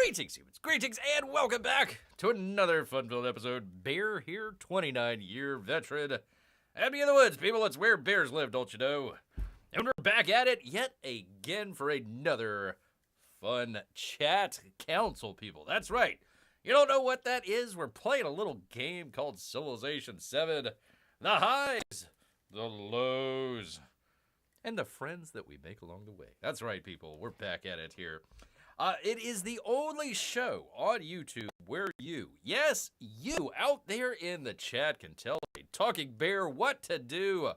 Greetings, humans. Greetings, and welcome back to another fun-filled episode. Bear here, 29-year veteran. Happy in the woods, people. It's where bears live, don't you know? And we're back at it yet again for another fun chat council, people. That's right. You don't know what that is? We're playing a little game called Civilization 7. The highs, the lows, and the friends that we make along the way. That's right, people. We're back at it here. It is the only show on YouTube where you, yes, you out there in the chat can tell a talking bear what to do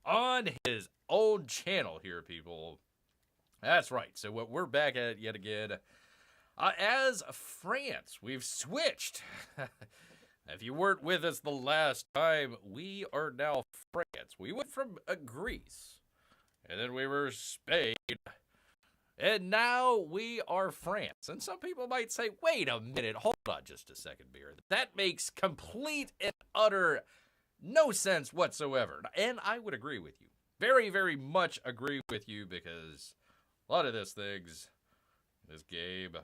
on his own channel here, people. That's right. So we're back at it yet again. As France, we've switched. If you weren't with us the last time, we are now France. We went from Greece, and then we were Spain. And now we are France. And some people might say, wait a minute, hold on just a second, Beer. That makes complete and utter no sense whatsoever. And I would agree with you. Very, very much agree with you because a lot of these things, this game,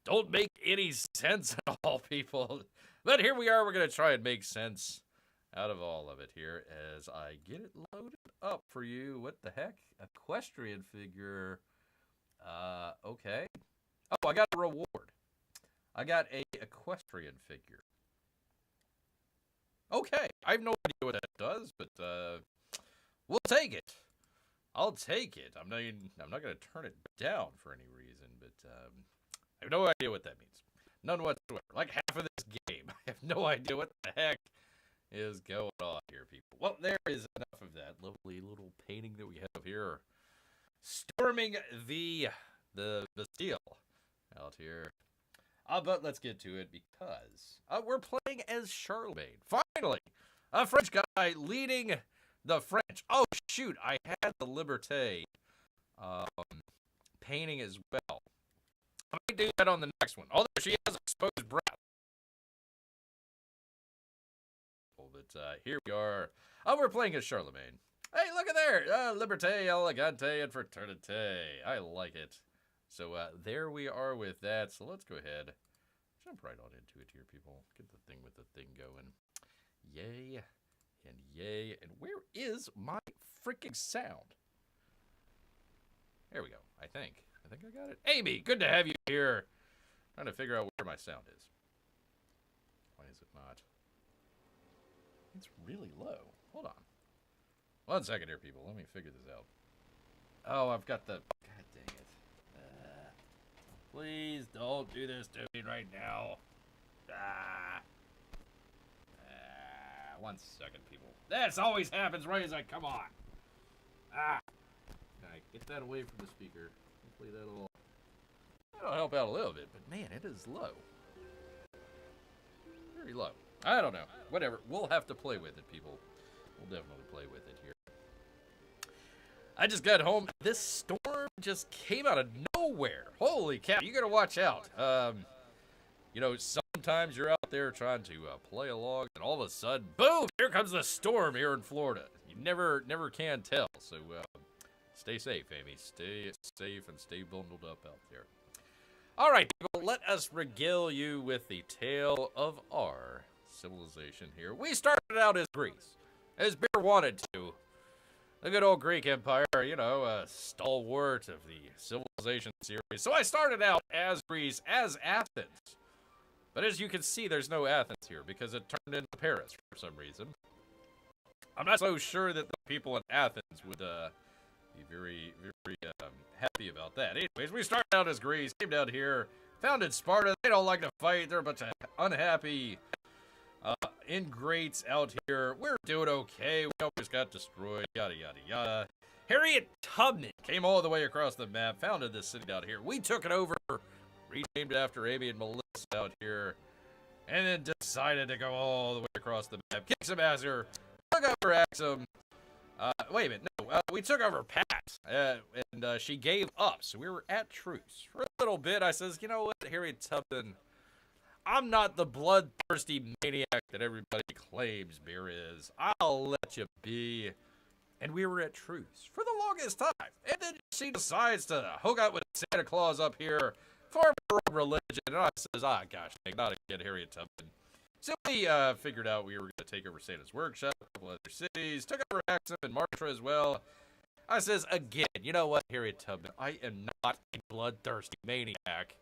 don't make any sense at all, people. But here we are. We're going to try and make sense out of all of it here as I get it loaded up for you. What the heck? Equestrian figure. Okay. Oh, I got a reward. I got a equestrian figure. Okay. I have no idea what that does, but we'll take it. I'll take it. I'm not going to turn it down for any reason, but I have no idea what that means. None whatsoever. Like half of this game. I have no idea what the heck is going on here, people. Well, there is enough of that lovely little painting that we have here. Storming the Bastille out here. But let's get to it because we're playing as Charlemagne. Finally, a French guy leading the French. Oh, shoot. I had the Liberté painting as well. I might do that on the next one. Although she has exposed breath. But here we are. We're playing as Charlemagne. Hey, look at there. Liberté, égalité, and fraternité. I like it. So there we are with that. So let's go ahead. Jump right on into it here, people. Get the thing with the thing going. Yay and yay. And where is my freaking sound? There we go, I think. I got it. Amy, good to have you here. Trying to figure out where my sound is. Why is it not? It's really low. Hold on. 1 second here, people. Let me figure this out. Oh, I've got the... God dang it. Please don't do this to me right now. 1 second, people. This always happens right as I come on. Okay, get that away from the speaker. Hopefully that'll help out a little bit. But, man, it is low. Very low. I don't know. Whatever. We'll have to play with it, people. We'll definitely play with it here. I just got home. This storm just came out of nowhere. Holy cow. You got to watch out. You know, sometimes you're out there trying to play along, and all of a sudden, boom, here comes the storm here in Florida. You never can tell. So stay safe, Amy. Stay safe and stay bundled up out there. All right, people, let us regale you with the tale of our civilization here. We started out as Greece, as Bear wanted to. The good old Greek Empire, you know, a stalwart of the Civilization series. So I started out as Greece, as Athens. But as you can see, there's no Athens here because it turned into Paris for some reason. I'm not so sure that the people in Athens would be very, very happy about that. Anyways, we started out as Greece, came down here, founded Sparta. They don't like to fight. They're a bunch of unhappy ingrates out here. We're doing okay. We almost got destroyed. Yada, yada, yada. Harriet Tubman came all the way across the map, founded this city out here. We took it over, renamed it after Amy and Melissa out here, and then decided to go all the way across the map. Kick some ass here. Took over Axum. Wait a minute. No, we took over Pat, and she gave up. So we were at truce. For a little bit, I says, you know what, Harriet Tubman, I'm not the bloodthirsty maniac that everybody claims Bear is. I'll let you be. And we were at truce for the longest time. And then she decides to hook up with Santa Claus up here, form our own religion. And I says, gosh, dang, not again, Harriet Tubman. So we figured out we were going to take over Santa's Workshop, a couple other cities, took over Axum and Martra as well. I says, again, you know what, Harriet Tubman, I am not a bloodthirsty maniac.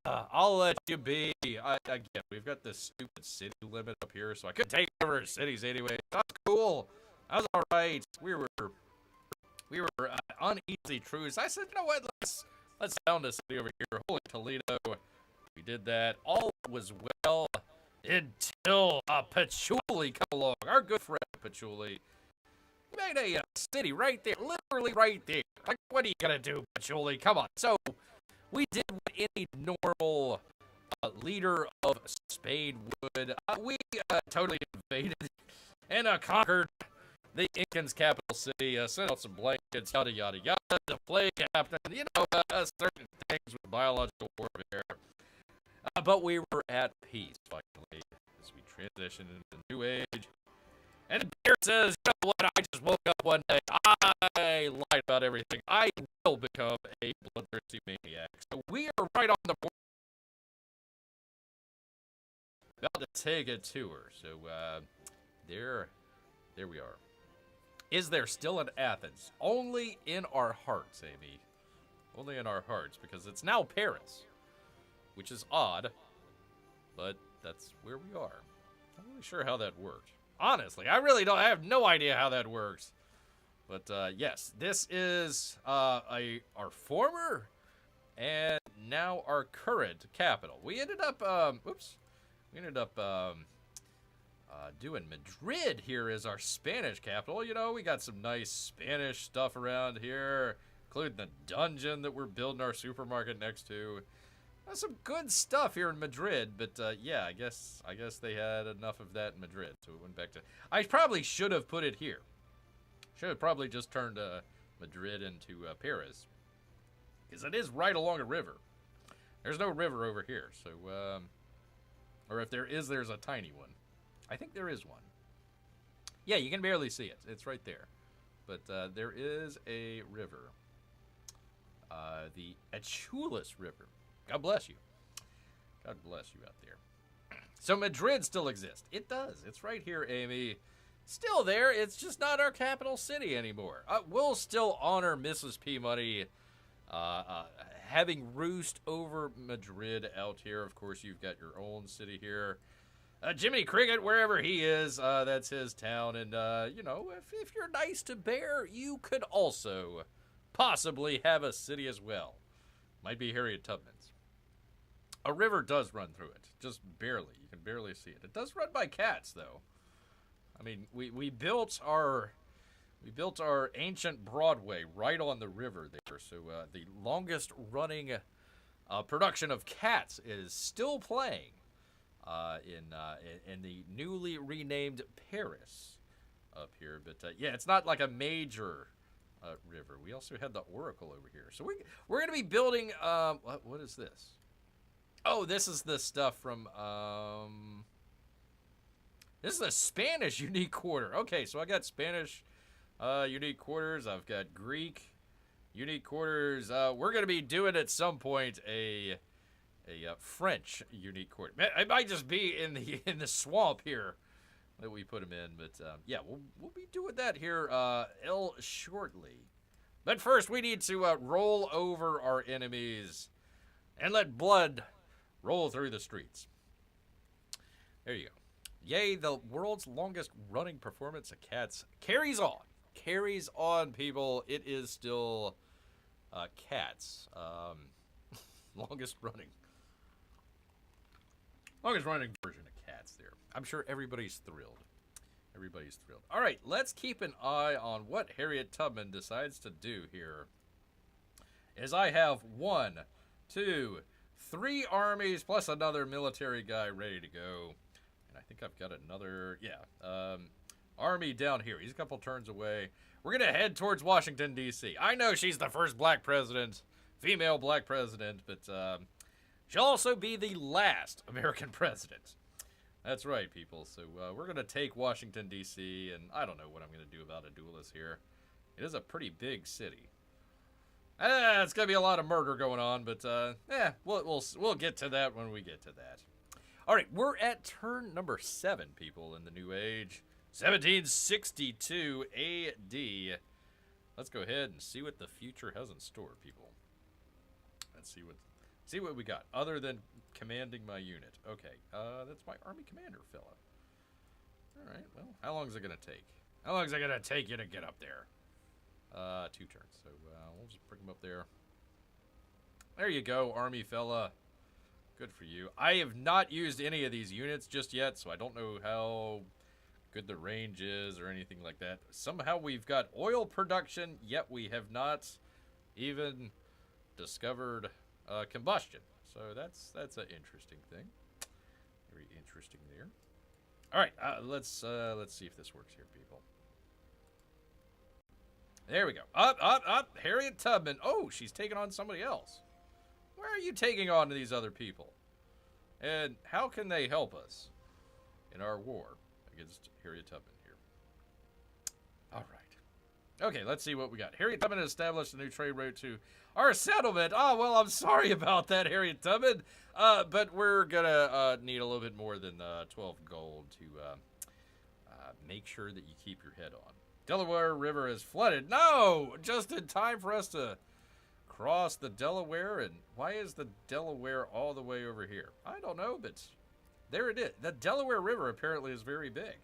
I'll let you be. Again, we've got this stupid city limit up here, so I couldn't take over cities anyway. That's cool. That was all right. We were on easy truce. I said, you know what? Let's found a city over here, Holy Toledo. We did that. All was well until Patchouli come along. Our good friend Patchouli. He made a city right there, literally right there. Like, what are you gonna do, Patchouli? Come on. So we did what any normal leader of Spain would. We totally invaded and conquered the Incans' capital city, sent out some blankets, yada, yada, yada. The plague happened, you know, certain things with biological warfare. But we were at peace, finally, as we transitioned into the new age. And Bear says, you know what, I just woke up one day, I lied about everything. I will become a bloodthirsty maniac. So we are right on the board. About to take a tour. So, there we are. Is there still an Athens? Only in our hearts, Amy. Only in our hearts, because it's now Paris. Which is odd, but that's where we are. I'm not really sure how that worked. Honestly, I have no idea how that works. But, yes, this is our former and now our current capital. We ended up, doing Madrid here as our Spanish capital. You know, we got some nice Spanish stuff around here, including the dungeon that we're building our supermarket next to. That's some good stuff here in Madrid, but yeah, I guess they had enough of that in Madrid, so it went back to. I probably should have put it here. Should have probably just turned Madrid into Paris, because it is right along a river. There's no river over here, so or if there is, there's a tiny one. I think there is one. Yeah, you can barely see it. It's right there, but there is a river, the Achulas River. God bless you. God bless you out there. So Madrid still exists. It does. It's right here, Amy. Still there. It's just not our capital city anymore. We'll still honor Mrs. P. Money having roost over Madrid out here. Of course, you've got your own city here. Jimmy Cricket, wherever he is, that's his town. And, you know, if you're nice to Bear, you could also possibly have a city as well. Might be Harriet Tubman's. A river does run through it, just barely. You can barely see it. It does run by cats, though. I mean, we built our ancient Broadway right on the river there. So the longest running production of Cats is still playing in the newly renamed Paris up here. But yeah, it's not like a major river. We also had the Oracle over here. So we're going to be building. What is this? Oh, this is the stuff from, this is the Spanish unique quarter. Okay, so I got Spanish unique quarters. I've got Greek unique quarters. We're going to be doing at some point a French unique quarter. It might just be in the swamp here that we put them in. But, yeah, we'll be doing that here shortly. But first, we need to roll over our enemies and let blood roll through the streets. There you go. Yay, the world's longest running performance of Cats carries on. Carries on, people. It is still Cats. Longest running version of Cats there. I'm sure everybody's thrilled. Everybody's thrilled. All right, let's keep an eye on what Harriet Tubman decides to do here. As I have 1, 2, 3 armies plus another military guy ready to go. And I think I've got another, army down here. He's a couple turns away. We're going to head towards Washington, D.C. I know she's the first black president, female black president, but she'll also be the last American president. That's right, people. So we're going to take Washington, D.C., and I don't know what I'm going to do about a duelist here. It is a pretty big city. It's gonna be a lot of murder going on, but yeah, we'll get to that when we get to that. All right, we're at turn number 7, people, in the New Age, 1762 A.D. Let's go ahead and see what the future has in store, people. Let's see what we got other than commanding my unit. Okay, that's my army commander fella. All right, well, how long is it gonna take? How long is it gonna take you to get up there? 2 turns, so we'll just bring him up there. There you go, army fella. Good for you. I have not used any of these units just yet, so I don't know how good the range is or anything like that. Somehow we've got oil production, yet we have not even discovered combustion. So that's an interesting thing. Very interesting there. All right, let's see if this works here, people. There we go. Up. Harriet Tubman. Oh, she's taking on somebody else. Where are you taking on these other people? And how can they help us in our war against Harriet Tubman here? All right. Okay, let's see what we got. Harriet Tubman established a new trade route to our settlement. Oh, well, I'm sorry about that, Harriet Tubman. But we're going to need a little bit more than 12 gold to make sure that you keep your head on. Delaware River is flooded. No! Just in time for us to cross the Delaware. And why is the Delaware all the way over here? I don't know, but there it is. The Delaware River apparently is very big.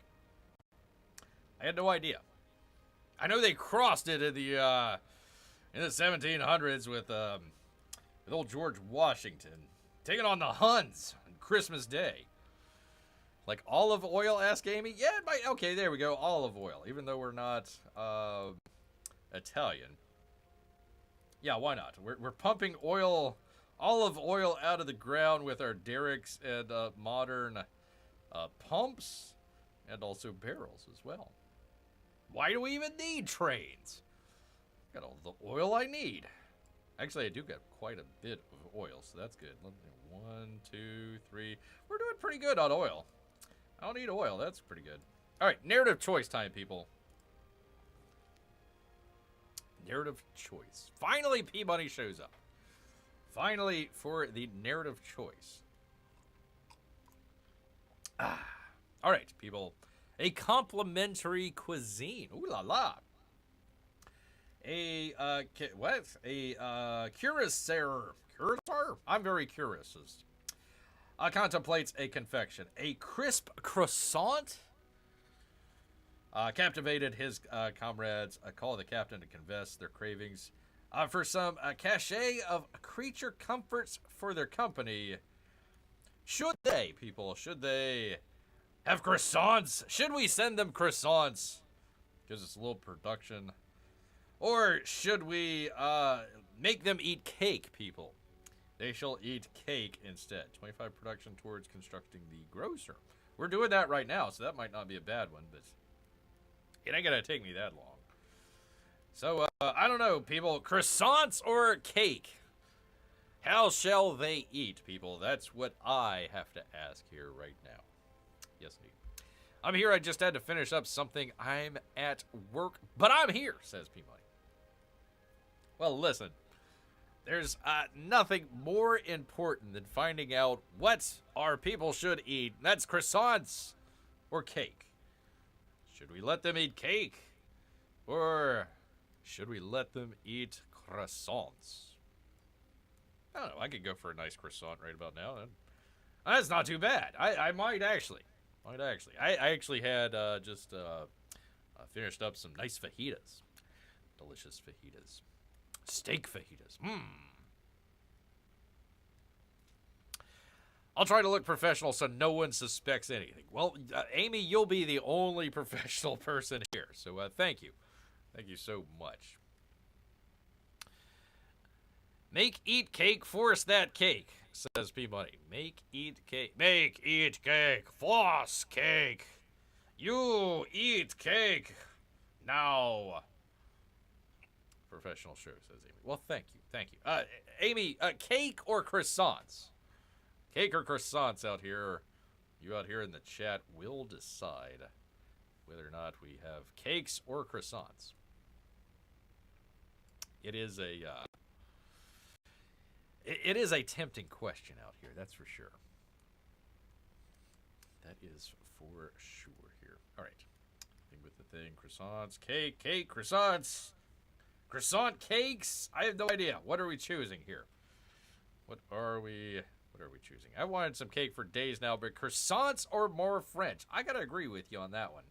I had no idea. I know they crossed it in the 1700s with old George Washington taking on the Huns on Christmas Day. Like olive oil, ask Amy? Yeah, it might. Okay, there we go. Olive oil, even though we're not Italian. Yeah, why not? We're pumping olive oil out of the ground with our derricks and modern pumps and also barrels as well. Why do we even need trains? Got all the oil I need. Actually, I do get quite a bit of oil, so that's good. 1, 2, 3. We're doing pretty good on oil. I don't need oil. That's pretty good. All right, narrative choice time, people. Narrative choice. Finally, Peabody shows up. Finally, for the narrative choice. All right, people. A complimentary cuisine. Ooh la la. What? A cuirassier. Cuirassier? I'm very curious. Contemplates a confection. A crisp croissant? Captivated his comrades. Call the captain to confess their cravings. For some cachet of creature comforts for their company. Should they, people, should they have croissants? Should we send them croissants? Because it's a little production. Or should we make them eat cake, people? They shall eat cake instead. 25 production towards constructing the grocer. We're doing that right now, so that might not be a bad one, but it ain't gonna take me that long. So, I don't know, people. Croissants or cake? How shall they eat, people? That's what I have to ask here right now. Yes, indeed. I'm here. I just had to finish up something. I'm at work, but I'm here, says P-Money. Well, listen. There's nothing more important than finding out what our people should eat. That's croissants or cake. Should we let them eat cake? Or should we let them eat croissants? I don't know. I could go for a nice croissant right about now. That's not too bad. I might actually. I actually had just finished up some nice fajitas. Delicious fajitas. Steak fajitas. I'll try to look professional so no one suspects anything. Well, Amy, you'll be the only professional person here. So thank you. Thank you so much. Make, eat cake, force that cake, says P-Money. Make, eat cake. Make, eat cake, force cake. You eat cake now. Professional show, says Amy. Well, thank you. Thank you. Amy, cake or croissants? Cake or croissants out here? You out here in the chat will decide whether or not we have cakes or croissants. It is a It is a tempting question out here, that's for sure. That is for sure here. All right. Thing with the thing. Croissants, cake, croissants. Croissant cakes? I have no idea. What are we choosing here? What are we choosing? I wanted some cake for days now, but croissants or more French? I gotta agree with you on that one.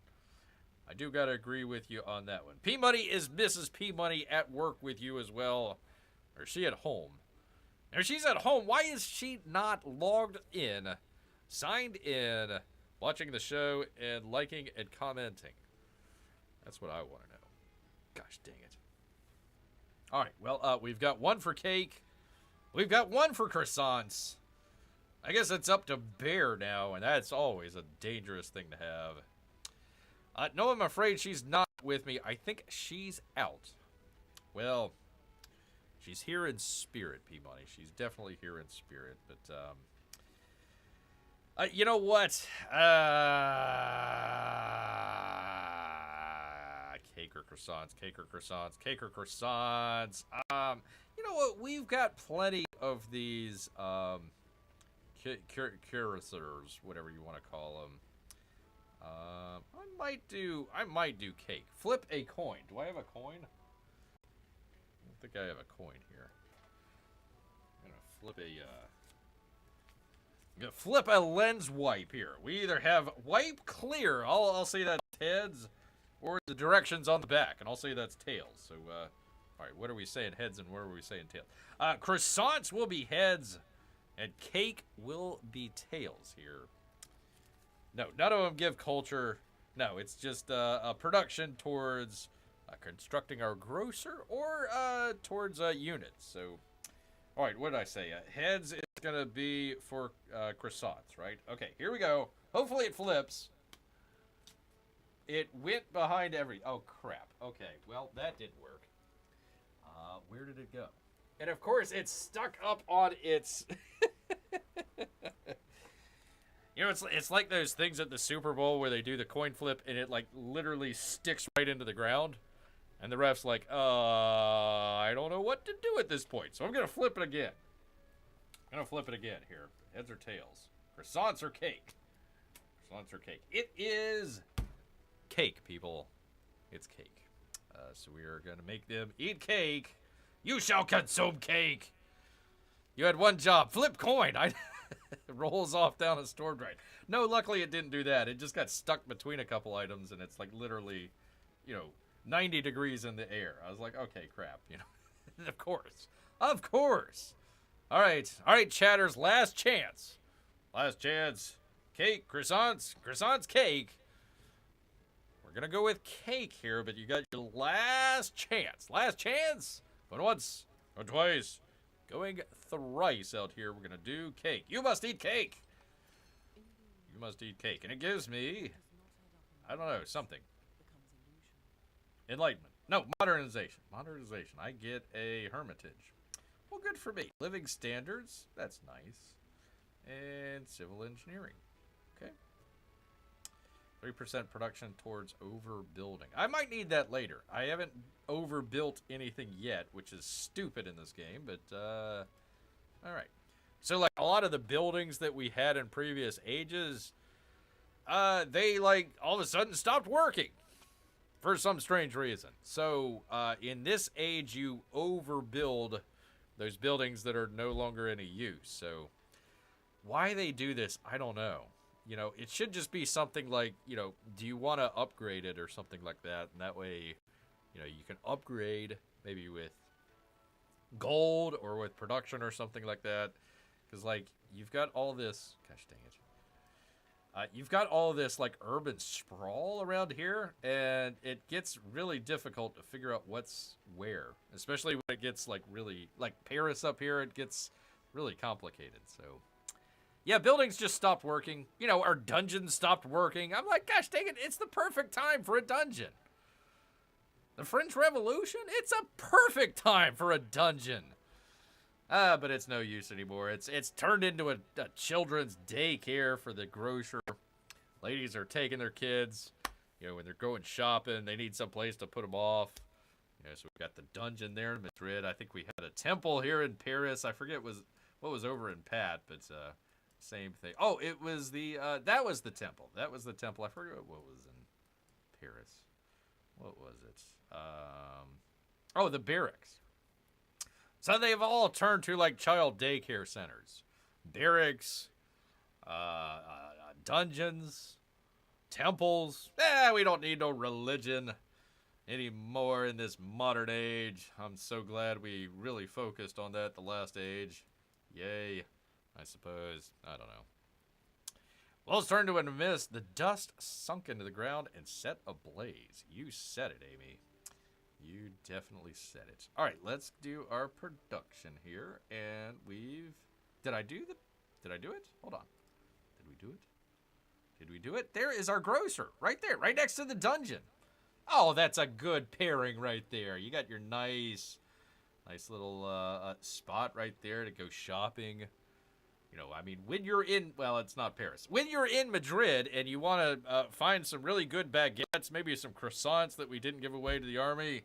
I do gotta agree with you on that one. P Money, is Mrs. P Money at work with you as well? Or is she at home? If she's at home, why is she not logged in, signed in, watching the show, and liking and commenting? That's what I want to know. Gosh dang it. All right, well, we've got one for cake. We've got one for croissants. I guess it's up to Bear now, and that's always a dangerous thing to have. No, I'm afraid she's not with me. I think she's out. Well, she's here in spirit, P-Money. She's definitely here in spirit, but, you know what? Cake or croissants, cake or croissants, cake or croissants. You know what? We've got plenty of these, curators, whatever you want to call them. I might do cake. Flip a coin. Do I have a coin? I don't think I have a coin here. I'm gonna flip a lens wipe here. We either have wipe clear. I'll say that's heads, or the directions on the back, and I'll say that's tails. So, all right, what are we saying heads, and where are we saying tails? Croissants will be heads, and cake will be tails here. No, none of them give culture. No, it's just a production towards constructing our grocer or towards units. So, all right, what did I say? Heads is going to be for croissants, right? Okay, here we go. Hopefully it flips. It went behind oh, crap. Okay, well, that didn't work. Where did it go? And, of course, it's stuck up on its... You know, it's like those things at the Super Bowl where they do the coin flip and it, like, literally sticks right into the ground. And the ref's like, I don't know what to do at this point. So I'm going to flip it again. I'm going to flip it again here. Heads or tails? Croissants or cake? Croissants or cake? It is cake, people. It's cake. So we are going to make them eat cake. You shall consume cake. You had one job. Flip coin. It rolls off down a storm drain. No, luckily it didn't do that. It just got stuck between a couple items, and it's like literally, 90 degrees in the air. I was like, okay, crap, Of course. Of course. All right, chatters, last chance. Last chance. Cake, croissants, cake. We're going to go with cake here, but you got your last chance. Last chance. Going once, going twice. Going thrice out here, we're going to do cake. You must eat cake. You must eat cake. And it gives me, I don't know, something. Enlightenment. No, modernization. Modernization. I get a hermitage. Well, good for me. Living standards. That's nice. And civil engineering. Okay. 3% production towards overbuilding. I might need that later. I haven't overbuilt anything yet, which is stupid in this game, but, all right. So, like, a lot of the buildings that we had in previous ages, they, like, all of a sudden stopped working for some strange reason. So, in this age, you overbuild those buildings that are no longer in use. So, why they do this, I don't know. It should just be something like, do you want to upgrade it or something like that? And that way, you can upgrade maybe with gold or with production or something like that. Because, like, you've got all this, gosh dang it. You've got all this, like, urban sprawl around here. And it gets really difficult to figure out what's where. Especially when it gets, like, really, like Paris up here, it gets really complicated. So... yeah, buildings just stopped working. Our dungeons stopped working. I'm like, gosh dang it, it's the perfect time for a dungeon. The French Revolution? It's a perfect time for a dungeon. But it's no use anymore. It's turned into a children's daycare for the grocer. Ladies are taking their kids, when they're going shopping. They need some place to put them off. Yeah, so we got the dungeon there in Madrid. I think we had a temple here in Paris. I forget what was over in Pat, but same thing. Oh, it was the that was the temple. That was the temple. I forget what was in Paris. What was it? Oh, the barracks. So they've all turned to like child daycare centers, barracks, dungeons, temples. We don't need no religion anymore in this modern age. I'm so glad we really focused on that the last age. Yay, I suppose. I don't know. Well, let's turn to a mist. The dust sunk into the ground and set ablaze. You said it, Amy. You definitely said it. All right, let's do our production here. And we've... Did I do it? Hold on. Did we do it? Did we do it? There is our grocer. Right there. Right next to the dungeon. Oh, that's a good pairing right there. You got your nice little spot right there to go shopping. You know, I mean, when you're in, well, it's not Paris. When you're in Madrid and you want to find some really good baguettes, maybe some croissants that we didn't give away to the army,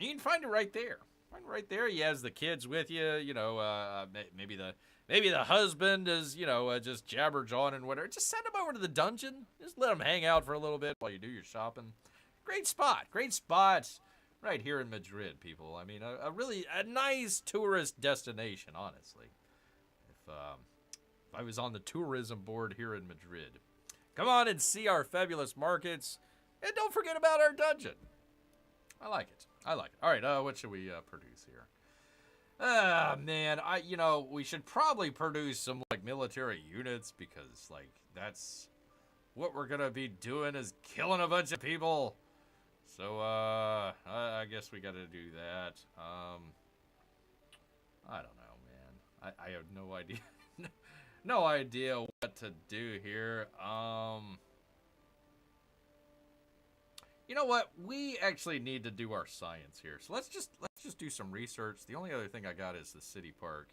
you can find it right there. Find it right there. He has the kids with you. You know, maybe the husband is, you know, just jabber-jawing and whatever. Just send him over to the dungeon. Just let him hang out for a little bit while you do your shopping. Great spot right here in Madrid, people. I mean, a nice tourist destination, honestly. If I was on the tourism board here in Madrid. Come on and see our fabulous markets. And don't forget about our dungeon. I like it. All right, what should we produce here? Man, we should probably produce some, like, military units because, like, that's what we're going to be doing is killing a bunch of people. So, I guess we got to do that. I don't know, man. I have no idea. No idea what to do here. You know what? We actually need to do our science here. So let's just do some research. The only other thing I got is the city park.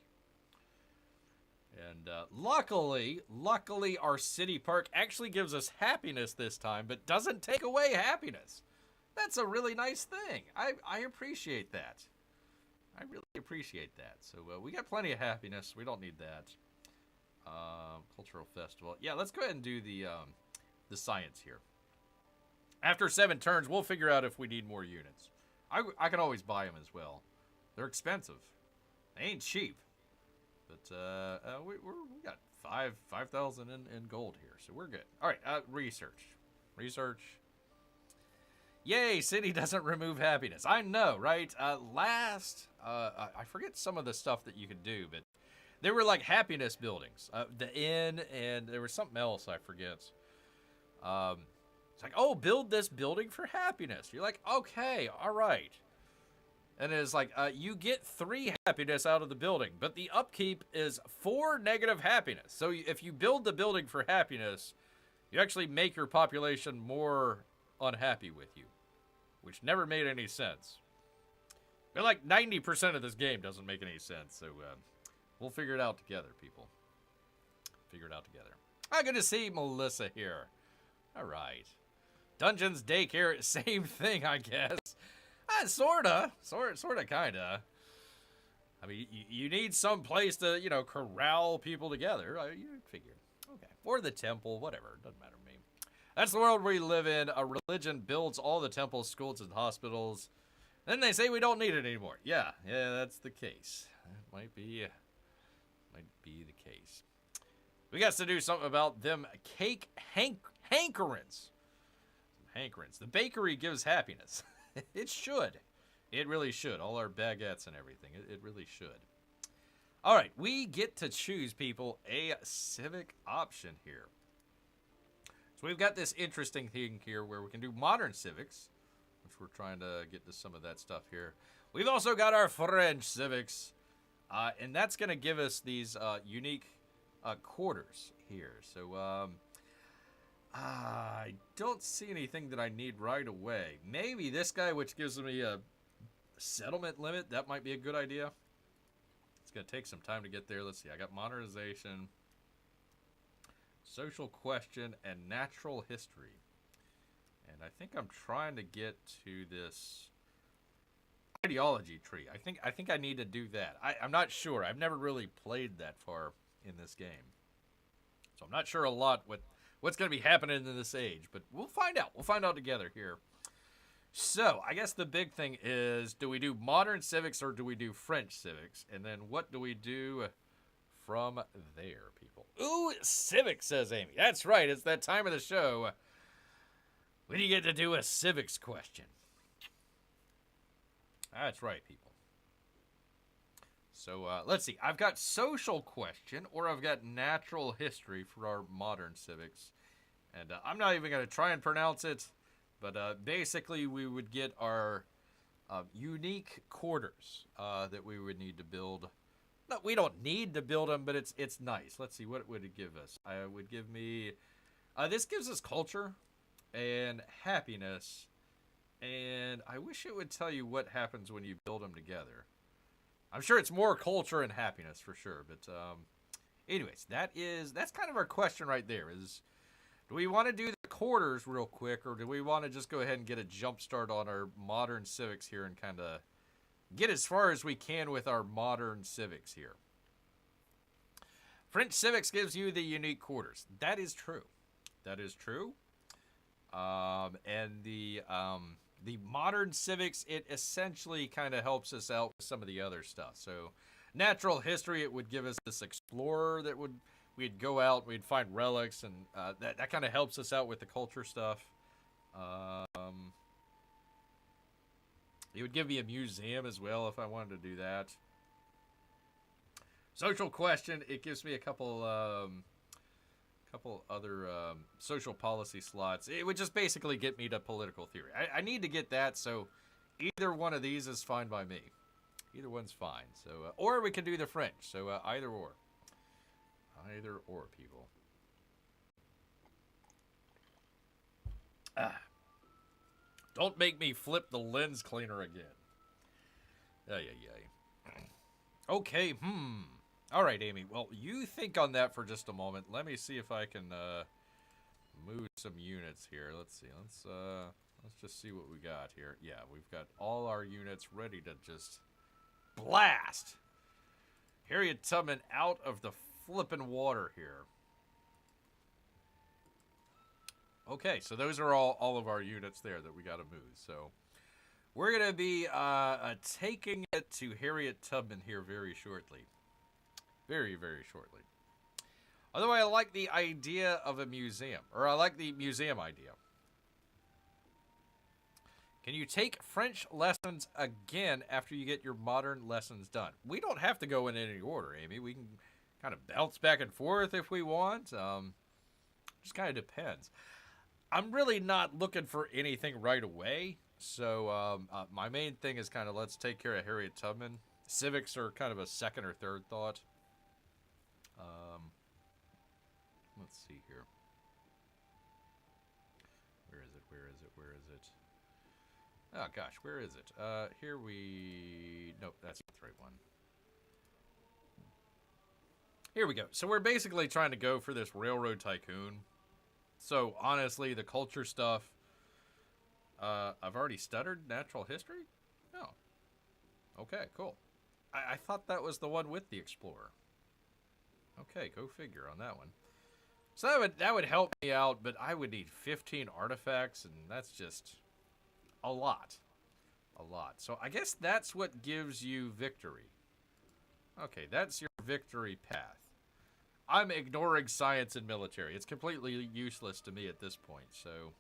And luckily, our city park actually gives us happiness this time, but doesn't take away happiness. That's a really nice thing. I appreciate that. I really appreciate that. So we got plenty of happiness. We don't need that. Cultural festival. Yeah, let's go ahead and do the science here. After 7 turns, we'll figure out if we need more units. I can always buy them as well. They're expensive. They ain't cheap. But we got 5,000 in gold here, so we're good. All right, research. Yay, city doesn't remove happiness. I know, right? I forget some of the stuff that you could do, but there were like happiness buildings. The inn, and there was something else I forget. It's like, oh, build this building for happiness. You're like, okay, all right. And it's like, you get 3 happiness out of the building, but the upkeep is 4 negative happiness. So if you build the building for happiness, you actually make your population more unhappy with you, which never made any sense. But like 90% of this game doesn't make any sense, so we'll figure it out together, people. Figure it out together. Good to see Melissa here. All right. Dungeons, daycare, same thing, I guess. Sorta, kinda. I mean, you need some place to, corral people together. You figure. Okay. Or the temple, whatever. Doesn't matter to me. That's the world we live in. A religion builds all the temples, schools, and hospitals. Then they say we don't need it anymore. Yeah, that's the case. That might be the case. We got to do something about them cake hankerings. Hankerings. The bakery gives happiness. It should. It really should. All our baguettes and everything. It really should. All right, we get to choose, people, a civic option here. So we've got this interesting thing here where we can do modern civics, which we're trying to get to some of that stuff here. We've also got our French civics, and that's going to give us these unique quarters here. So I don't see anything that I need right away. Maybe this guy, which gives me a settlement limit, that might be a good idea. It's going to take some time to get there. Let's see. I got modernization, social question, and natural history. And I think I'm trying to get to this ideology tree. I think I need to do that. I'm not sure. I've never really played that far in this game, so I'm not sure a lot what's going to be happening in this age. But we'll find out. We'll find out together here. So I guess the big thing is, do we do modern civics or do we do French civics? And then what do we do from there, people? Ooh, civics, says Amy. That's right. It's that time of the show when you get to do a civics question. That's right, people. So let's see. I've got social question or I've got natural history for our modern civics. And I'm not even going to try and pronounce it. But basically, we would get our unique quarters that we would need to build. No, we don't need to build them, but it's nice. Let's see, what would it give us? It would give me... this gives us culture and happiness. And I wish it would tell you what happens when you build them together. I'm sure it's more culture and happiness for sure. But anyways, that's kind of our question right there is... Do we want to do the quarters real quick, or do we want to just go ahead and get a jump start on our modern civics here and kind of get as far as we can with our modern civics here? French civics gives you the unique quarters. That is true. That is true. And the modern civics, it essentially kind of helps us out with some of the other stuff. So natural history, it would give us this explorer that would... We'd go out, we'd find relics, and that kind of helps us out with the culture stuff. It would give me a museum as well if I wanted to do that. Social question, it gives me a couple other social policy slots. It would just basically get me to political theory. I need to get that, so either one of these is fine by me. Either one's fine. So, or we can do the French, so either or. Either or, people. Don't make me flip the lens cleaner again. Okay, All right, Amy. Well, you think on that for just a moment. Let me see if I can move some units here. Let's see. Let's just see what we got here. Yeah, we've got all our units ready to just blast Harriet Tubman out of the flipping water here. Okay, so those are all of our units there that we got to move. So we're going to be taking it to Harriet Tubman here very shortly. Very, very shortly. Although I like the idea of a museum, or I like the museum idea. Can you take French lessons again after you get your modern lessons done? We don't have to go in any order, Amy. We can kind of bounce back and forth if we want. Just kind of depends. I'm really not looking for anything right away. So my main thing is kind of let's take care of Harriet Tubman. Civics are kind of a second or third thought. Let's see here. Where is it? Oh gosh, where is it? Nope, that's not the right one. Here we go. So we're basically trying to go for this railroad tycoon. So honestly, the culture stuff, I've already stuttered natural history? Oh. Okay, cool. I thought that was the one with the explorer. Okay, go figure on that one. So that would help me out, but I would need 15 artifacts, and that's just a lot. A lot. So I guess that's what gives you victory. Okay, that's your victory path. I'm ignoring science and military. It's completely useless to me at this point, so...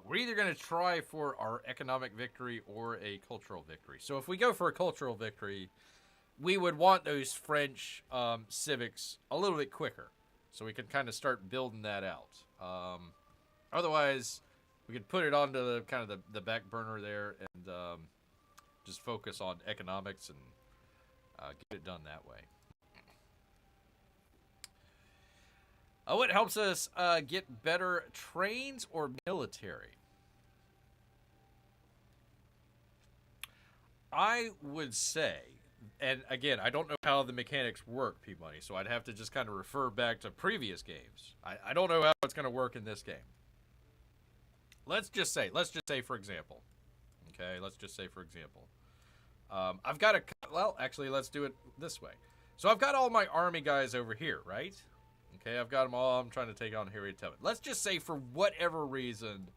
we're either going to try for our economic victory or a cultural victory. So if we go for a cultural victory, we would want those French civics a little bit quicker. So we can kind of start building that out. Otherwise, we could put it onto the kind of the back burner there and just focus on economics and get it done that way. What helps us get better trains or military? I would say, and again, I don't know how the mechanics work, P-Money, so I'd have to just kind of refer back to previous games. I don't know how it's going to work in this game. Let's just say, for example, Okay, let's just say, for example, I've got a, well, actually, let's do it this way. So I've got all my army guys over here, right? Okay, I've got them all. I'm trying to take on Harriet Tubman. Let's just say, for whatever reason,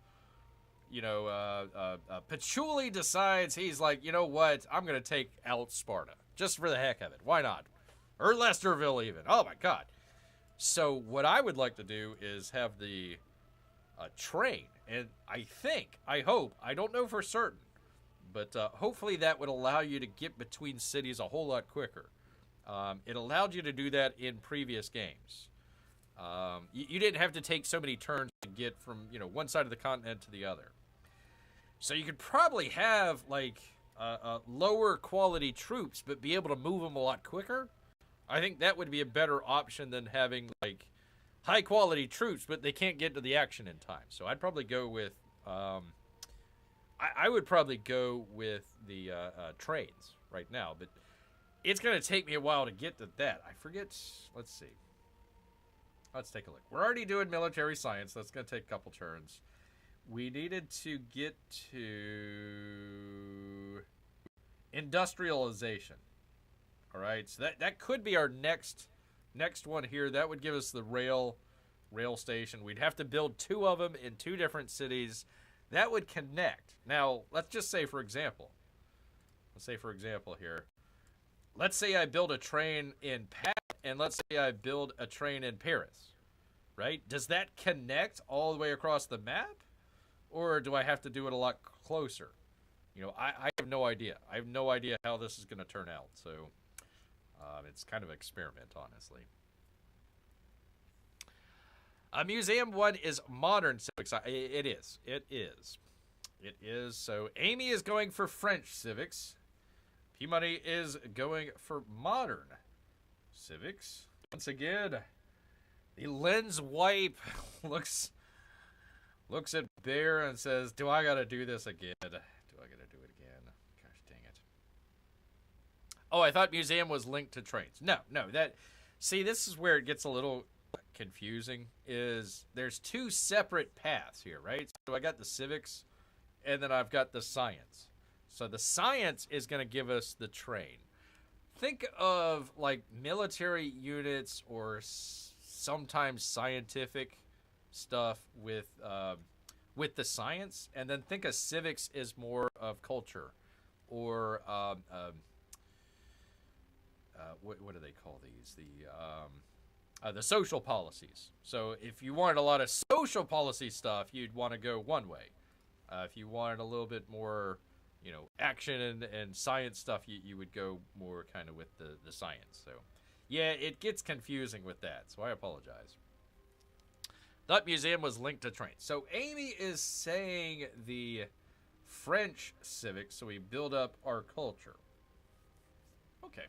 you know, Patchouli decides he's like, you know what? I'm going to take out Sparta. Just for the heck of it. Why not? Or Lesterville, even. Oh, my God. So what I would like to do is have the train. And I hope, I don't know for certain, but hopefully that would allow you to get between cities a whole lot quicker. It allowed you to do that in previous games. You didn't have to take so many turns to get from, you know, one side of the continent to the other. So you could probably have, like, lower quality troops, but be able to move them a lot quicker. I think that would be a better option than having, like, high quality troops, but they can't get to the action in time. So I'd probably go with, I would probably go with the trains right now, but it's going to take me a while to get to that. I forget, let's see. Let's take a look. We're already doing military science. That's going to take a couple turns. We needed to get to industrialization. All right, so that could be our next one here. That would give us the rail station. We'd have to build 2 of them in 2 different cities. That would connect. Now, let's just say, for example, here. Let's say I build a train in Pat, and let's say I build a train in Paris, right? Does that connect all the way across the map? Or do I have to do it a lot closer? You know, I have no idea. I have no idea how this is going to turn out. So it's kind of an experiment, honestly. Museum 1 is modern civics. It is. It is. It is. So Amy is going for French civics. P-Money is going for modern civics. Once again, the lens wipe looks at Bear and says, do I gotta do this again? Do I gotta do it again? Gosh dang it. Oh, I thought museum was linked to trains. No, see, this is where it gets a little confusing, is there's 2 separate paths here, right? So I got the civics, and then I've got the science. So the science is going to give us the train. Think of, like, military units or sometimes scientific stuff with the science, and then think of civics as more of culture, or what do they call these? The social policies. So if you wanted a lot of social policy stuff, you'd want to go one way. If you wanted a little bit more, you know, action and science stuff, you would go more kind of with the science. So yeah, it gets confusing with that, so I apologize. That museum was linked to trains. So Amy is saying the French civics, so we build up our culture. Okay.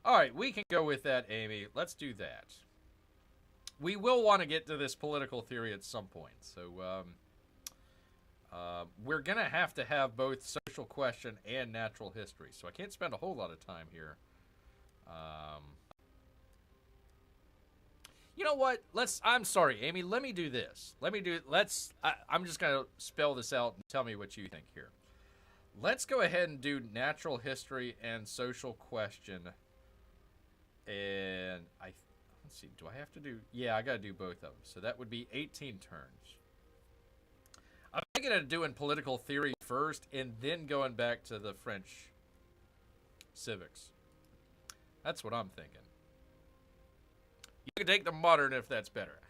All right, we can go with that, Amy. Let's do that. We will want to get to this political theory at some point. So we're going to have both social question and natural history. So I can't spend a whole lot of time here. You know what? I'm sorry, Amy. Let me do this. I'm just going to spell this out and tell me what you think here. Let's go ahead and do natural history and social question. And let's see, do I have to do, yeah, I got to do both of them. So that would be 18 turns. I'm thinking of doing political theory first and then going back to the French civics. That's what I'm thinking. You can take the modern if that's better.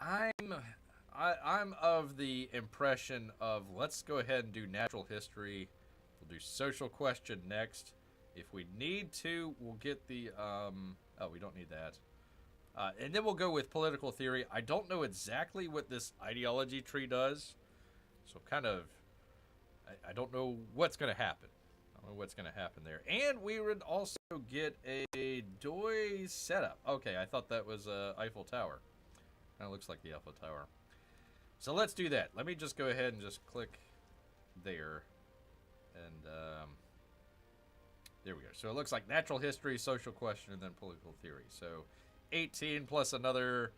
I'm of the impression of, let's go ahead and do natural history. We'll do social question next. If we need to, we'll get the, oh, we don't need that. And then we'll go with political theory. I don't know exactly what this ideology tree does. So kind of, I don't know what's going to happen. I don't know what's going to happen there. And we would also get a Doi setup. Okay, I thought that was Eiffel Tower. Kind of looks like the Eiffel Tower. So let's do that. Let me just go ahead and just click there. And there we go. So it looks like natural history, social question, and then political theory. So 18 plus another,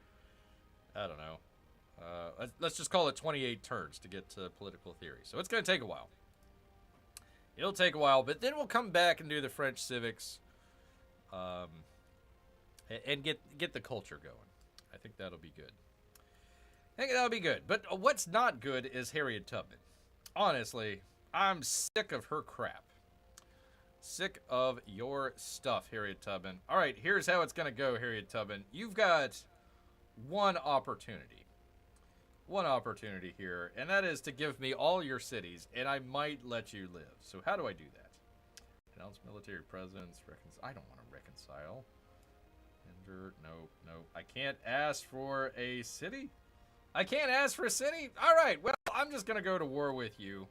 I don't know. Let's just call it 28 turns to get to political theory. So it's going to take a while. It'll take a while, but then we'll come back and do the French civics, and get the culture going. I think that'll be good. But what's not good is Harriet Tubman. Honestly, I'm sick of her crap. Sick of your stuff, Harriet Tubman. All right, here's how it's going to go, Harriet Tubman. You've got one opportunity. One opportunity here, and that is to give me all your cities, and I might let you live. So how do I do that? Announce military presence. I don't want to reconcile. Ender. No. I can't ask for a city? I can't ask for a city? All right, well, I'm just going to go to war with you.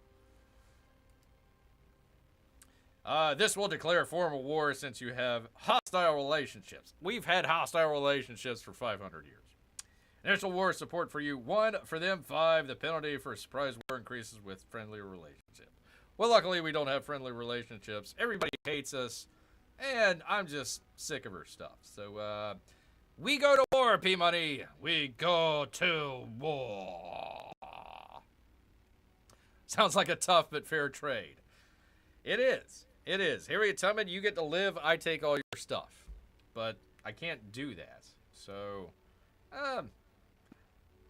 This will declare formal war since you have hostile relationships. We've had hostile relationships for 500 years. Initial war support for you, 1. For them, 5. The penalty for a surprise war increases with friendly relationship. Well, luckily, we don't have friendly relationships. Everybody hates us, and I'm just sick of her stuff. So, we go to war, P-Money. We go to war. Sounds like a tough but fair trade. It is. It is. Harriet Tubman, you get to live, I take all your stuff. But I can't do that. So, I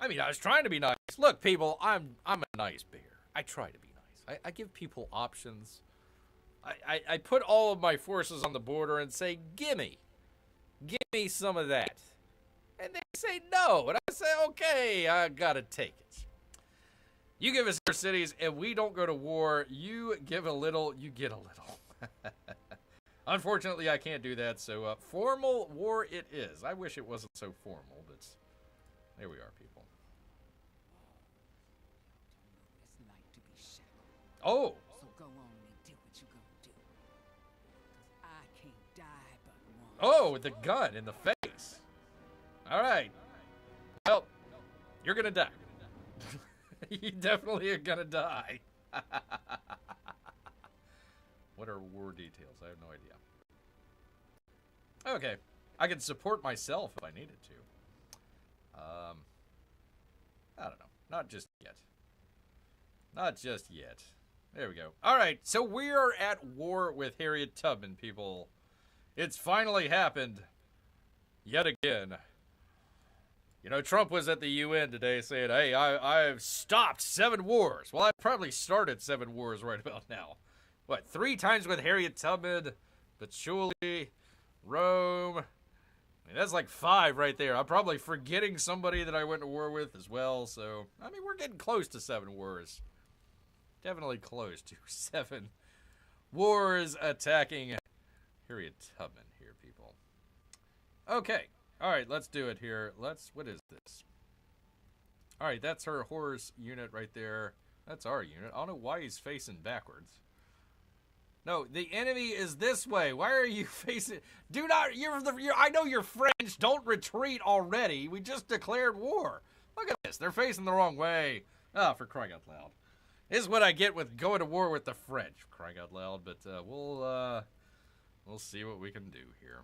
mean, I was trying to be nice. Look, people, I'm a nice bear. I try to be nice. I give people options. I put all of my forces on the border and say, gimme some of that. And they say no. And I say, okay, I gotta take it. You give us your cities and we don't go to war. You give a little, you get a little. Unfortunately, I can't do that, so formal war it is. I wish it wasn't so formal, but there we are, people. Oh! So go on and do what you gonna do. 'Cause I can't die but once. Oh, with the gun in the face. All right. Well, you're gonna die. You definitely are gonna die. What are war details? I have no idea. Okay. I can support myself if I needed to. I don't know. Not just yet. Not just yet. There we go. All right. So we are at war with Harriet Tubman, people. It's finally happened. Yet again. You know, Trump was at the UN today saying, hey, I've stopped 7 wars. Well, I probably started 7 wars right about now. What, 3 times with Harriet Tubman, Patchouli, Rome. I mean, that's like 5 right there. I'm probably forgetting somebody that I went to war with as well. So, I mean, we're getting close to 7 wars. Definitely close to 7 wars attacking Harriet Tubman here, people. Okay. All right, let's do it here. What is this? All right, that's her horse unit right there. That's our unit. I don't know why he's facing backwards. No, the enemy is this way. Why are you facing? Do not. I know you're French. Don't retreat already. We just declared war. Look at this. They're facing the wrong way. Ah, for crying out loud. This is what I get with going to war with the French. Crying out loud. But we'll see what we can do here.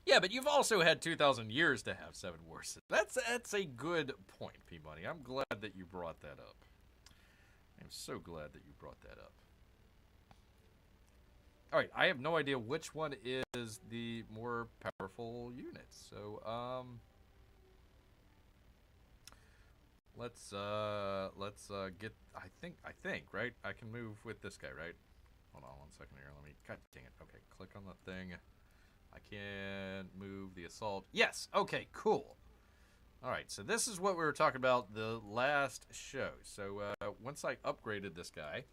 Yeah, but you've also had 2,000 years to have 7 wars. That's a good point, P-Money. I'm glad that you brought that up. I'm so glad that you brought that up. All right, I have no idea which one is the more powerful unit. So, let's get. I think right. I can move with this guy, right? Hold on 1 second here. Let me. God dang it. Okay, click on the thing. I can move the assault. Yes. Okay. Cool. All right. So this is what we were talking about the last show. So once I upgraded this guy,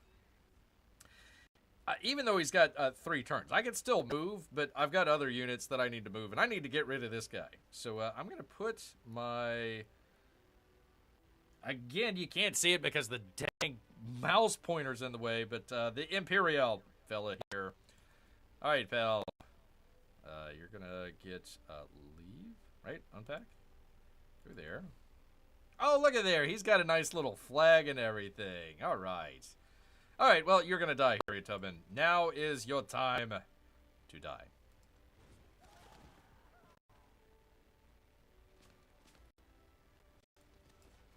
even though he's got 3 turns, I can still move, but I've got other units that I need to move, and I need to get rid of this guy. So I'm going to put my... Again, you can't see it because the dang mouse pointer's in the way, but the Imperial fella here. All right, pal. You're going to get leave, right? Unpack. Through there. Oh, look at there. He's got a nice little flag and everything. All right. All right, well, you're going to die, Harriet Tubman. Now is your time to die.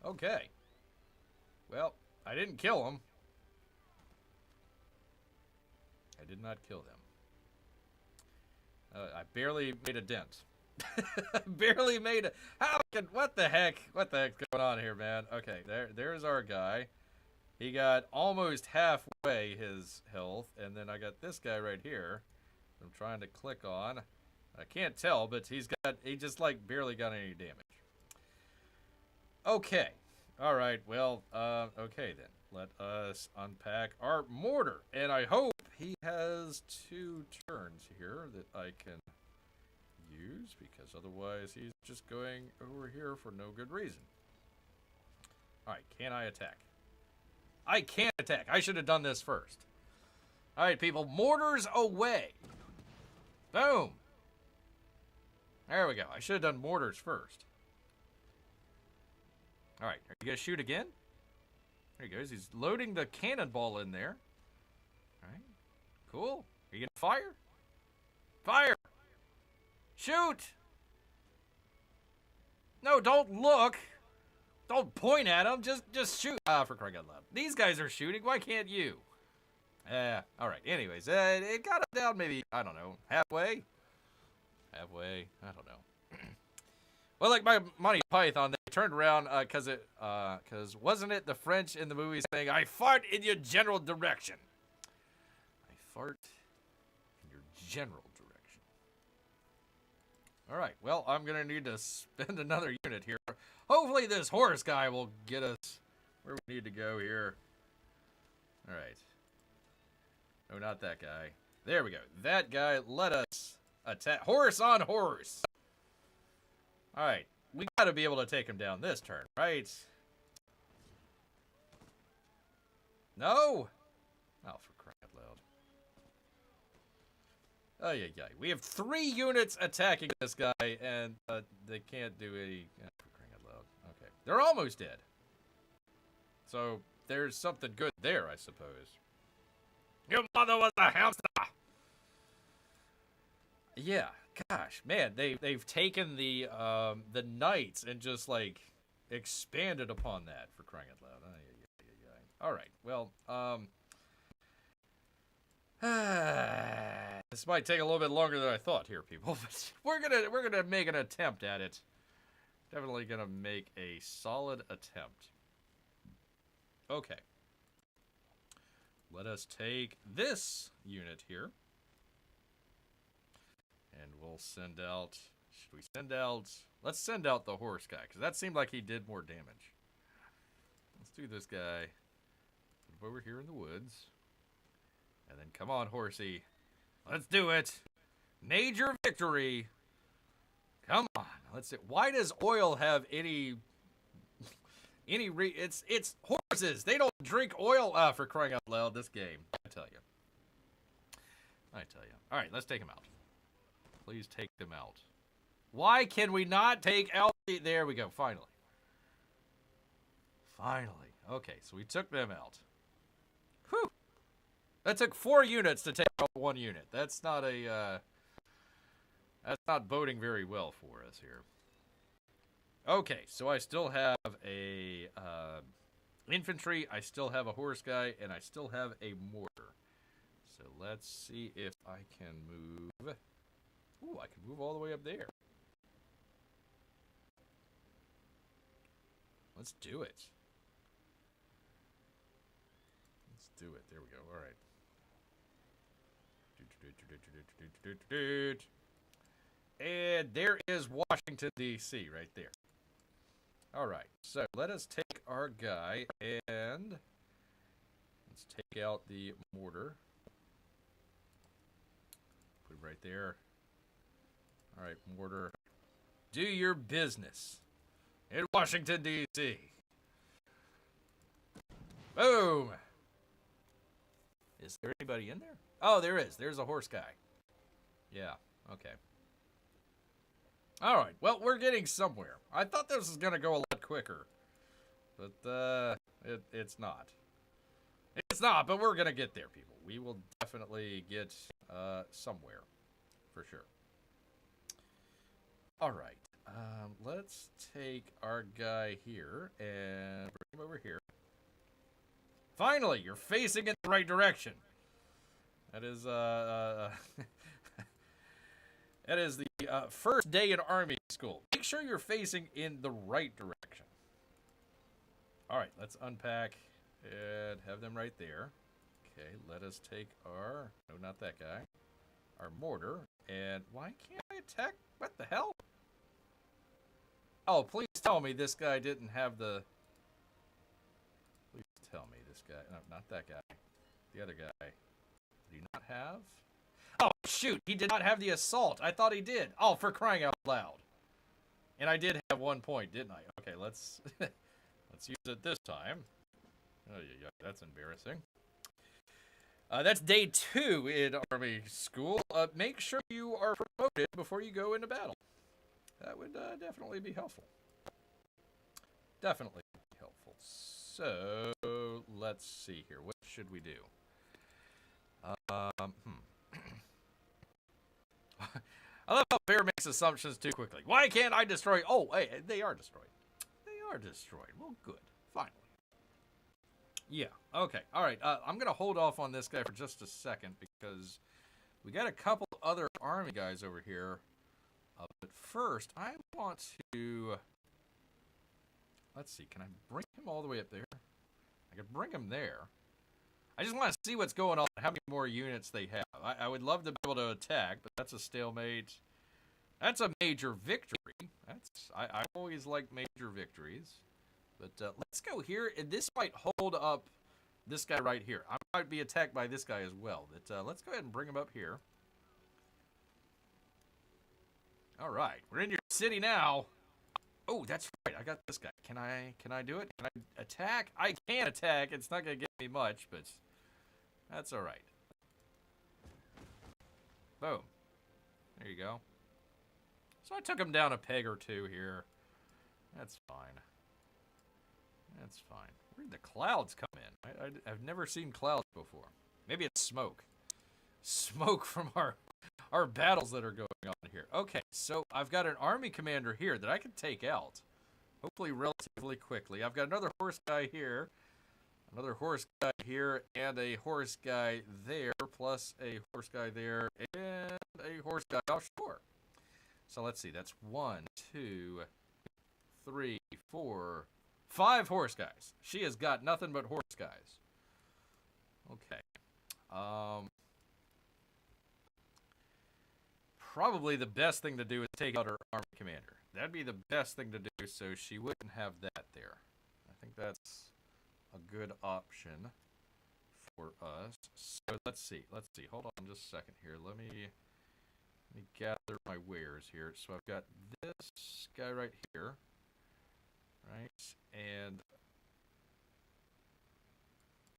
Okay. Well, I didn't kill him. I did not kill them. I barely made a dent. Barely made a... What the heck? What the heck's going on here, man? Okay, there's our guy. He got almost halfway his health, and then I got this guy right here. I'm trying to click on. I can't tell, but he just like barely got any damage. Okay. All right. Well, okay then. Let us unpack our mortar, and I hope he has 2 turns here that I can use, because otherwise he's just going over here for no good reason. All right. Can I attack? I can't attack. I should have done this first. All right, people. Mortars away. Boom. There we go. I should have done mortars first. All right. Are you going to shoot again? There he goes. He's loading the cannonball in there. All right. Cool. Are you going to fire? Fire. Shoot. No, don't look. Don't point at him. Just shoot. Ah, for crying out loud. These guys are shooting. Why can't you? All right. Anyways, it got him down maybe, I don't know, halfway. Halfway. I don't know. Well, like my Monty Python, they turned around because wasn't it the French in the movie saying, "I fart in your general direction." I fart in your general direction. All right. Well, I'm gonna need to spend another unit here. Hopefully, this horse guy will get us where we need to go here. All right. No, not that guy. There we go. That guy. Let us attack. Horse on horse. All right. We got to be able to take him down this turn, right? No? Oh, for crying out loud. Oh, yeah. We have 3 units attacking this guy, and they can't do any... for crying out loud. Okay. They're almost dead. So, there's something good there, I suppose. Your mother was a hamster! Yeah, gosh, man, they've taken the knights and just like expanded upon that, for crying out loud. All right, well, this might take a little bit longer than I thought here, people, but we're gonna make an attempt at it. Definitely gonna make a solid attempt. Okay. Let us take this unit here. And we'll send out... Should we send out... Let's send out the horse guy, because that seemed like he did more damage. Let's do this guy. Put him over here in the woods. And then come on, horsey. Let's do it. Major victory. Come on. Let's see. Why does oil have any... It's horses. They don't drink oil. Ah, for crying out loud, this game. I tell you. All right, let's take him out. Please take them out. Why can we not take out the... There we go, finally. Finally. Okay, so we took them out. Whew. That took 4 units to take out 1 unit. That's not a... that's not boding very well for us here. Okay, so I still have a infantry, I still have a horse guy, and I still have a mortar. So let's see if I can move. Ooh, I can move all the way up there. Let's do it. Let's do it. There we go. All right. And there is Washington, D.C. right there. All right. So let us take our guy and let's take out the mortar. Put it right there. All right, mortar. Do your business in Washington, D.C. Boom. Is there anybody in there? Oh, there is. There's a horse guy. Yeah, okay. All right, well, we're getting somewhere. I thought this was going to go a lot quicker, but it's not. It's not, but we're going to get there, people. We will definitely get somewhere, for sure. All right, let's take our guy here and bring him over here. Finally, you're facing in the right direction. That is, that is the first day in Army school. Make sure you're facing in the right direction. All right, let's unpack and have them right there. Okay, let us take our, no, not that guy, our mortar. And why can't I attack? What the hell? Oh, please tell me this guy didn't have the... Please tell me this guy... No, not that guy. The other guy. Did he not have? Oh, shoot! He did not have the assault. I thought he did. Oh, for crying out loud. And I did have 1 point, didn't I? Okay, let's... let's use it this time. Oh, yeah, that's embarrassing. That's day 2 in Army school. Make sure you are promoted before you go into battle. That would definitely be helpful. Definitely be helpful. So, let's see here. What should we do? I love how Bear makes assumptions too quickly. Why can't I destroy... Oh, hey, they are destroyed. They are destroyed. Well, good. Finally. Yeah, okay. All right, I'm going to hold off on this guy for just a second because we got a couple other army guys over here. But first, I want to... Let's see, can I bring him all the way up there? I could bring him there. I just want to see what's going on, how many more units they have. I would love to be able to attack, but that's a stalemate. That's a major victory. I always like major victories. But let's go here, and this might hold up this guy right here. I might be attacked by this guy as well. But let's go ahead and bring him up here. All right, we're in your city now. Oh, that's right. I got this guy. Can I do it? Can I attack? I can attack. It's not gonna get me much, but that's all right. Boom. There you go. So I took him down a peg or two here. That's fine. That's fine. Where did the clouds come in? I've never seen clouds before. Maybe it's smoke. Smoke from our battles that are going on here. Okay, so I've got an army commander here that I can take out. Hopefully relatively quickly. I've got another horse guy here. Another horse guy here. And a horse guy there. Plus a horse guy there. And a horse guy offshore. So let's see. That's 1, 2, 3, 4, 5 horse guys. She has got nothing but horse guys. Okay. Probably the best thing to do is take out her army commander. That'd be the best thing to do, so she wouldn't have that there. I think that's a good option for us. So let's see. Hold on just a second here. Let me gather my wares here. So I've got this guy right here. Right? And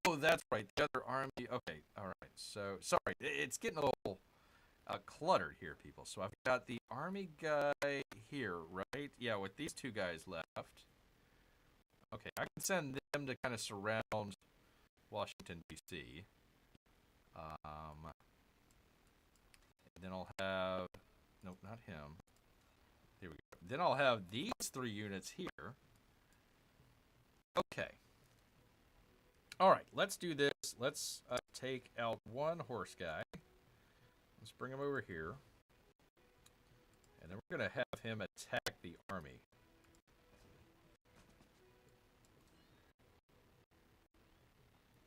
oh, that's right. The other army. Okay. All right. So sorry. It's getting a little cluttered here, people. So I've got the army guy here, right? Yeah, with these 2 guys left. Okay, I can send them to kind of surround Washington, D.C. And then I'll have... Nope, not him. Here we go. Then I'll have these 3 units here. Okay. All right, let's do this. Let's take out 1 horse guy. Let's bring him over here. And then we're going to have him attack the army.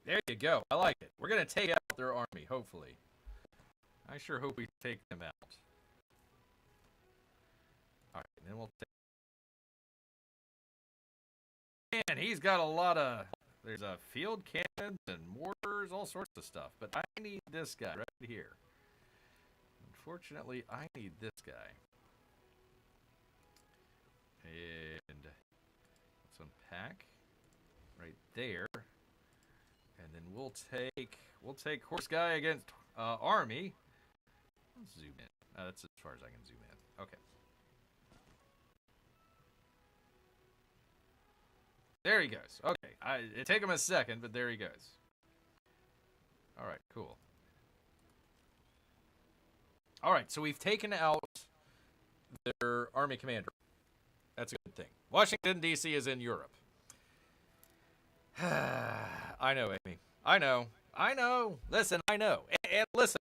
There you go. I like it. We're going to take out their army, hopefully. I sure hope we take them out. All right, and then we'll take... Man, he's got a lot of... There's a field cannons and mortars, all sorts of stuff. But I need this guy right here. Unfortunately, I need this guy. And let's unpack right there. And then we'll take horse guy against army. Let's zoom in. That's as far as I can zoom in. Okay. There he goes. Okay. It took him a second, but there he goes. All right, cool. All right, so we've taken out their army commander. That's a good thing. Washington, D.C. is in Europe. I know, Amy. I know. I know. Listen, I know. And listen,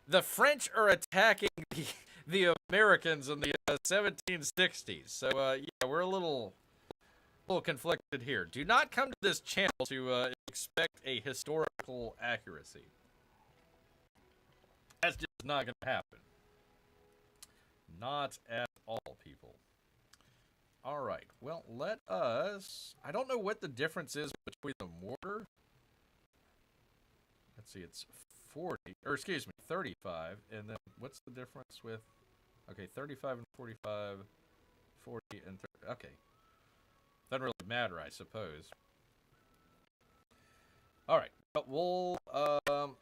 the French are attacking the Americans in the 1760s. So, yeah, we're a little conflicted here. Do not come to this channel to expect a historical accuracy. That's just not going to happen. Not at all, people. All right. Well, let us... I don't know what the difference is between the mortar. Let's see. It's 40... Or, excuse me, 35. And then what's the difference with... Okay, 35 and 45. 40 and 30. Okay. Doesn't really matter, I suppose. All right. But we'll...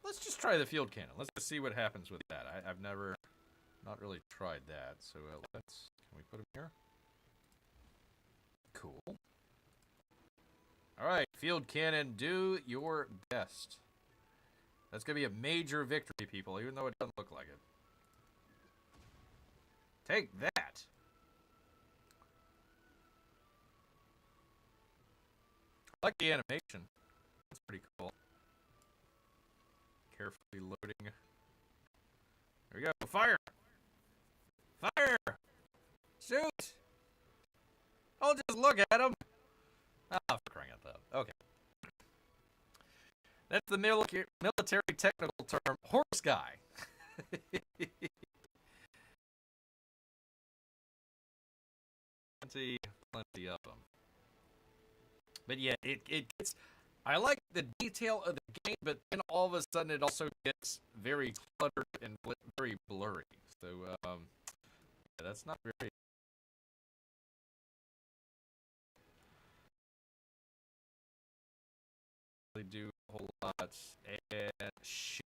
let's just try the field cannon. Let's just see what happens with that. I've never... Not really tried that. So, let's... Can we put him here? Cool. Alright, field cannon, do your best. That's going to be a major victory, people, even though it doesn't look like it. Take that! I like the animation. That's pretty cool. Carefully loading. There we go. Fire! Fire! Shoot! I'll just look at him. Ah, for crying out loud. Okay. That's the military technical term, horse guy. Plenty of them. But yeah, it gets... I like the detail of the game, but then all of a sudden it also gets very cluttered and very blurry. So, yeah, that's not very... do a whole lot, and shoot.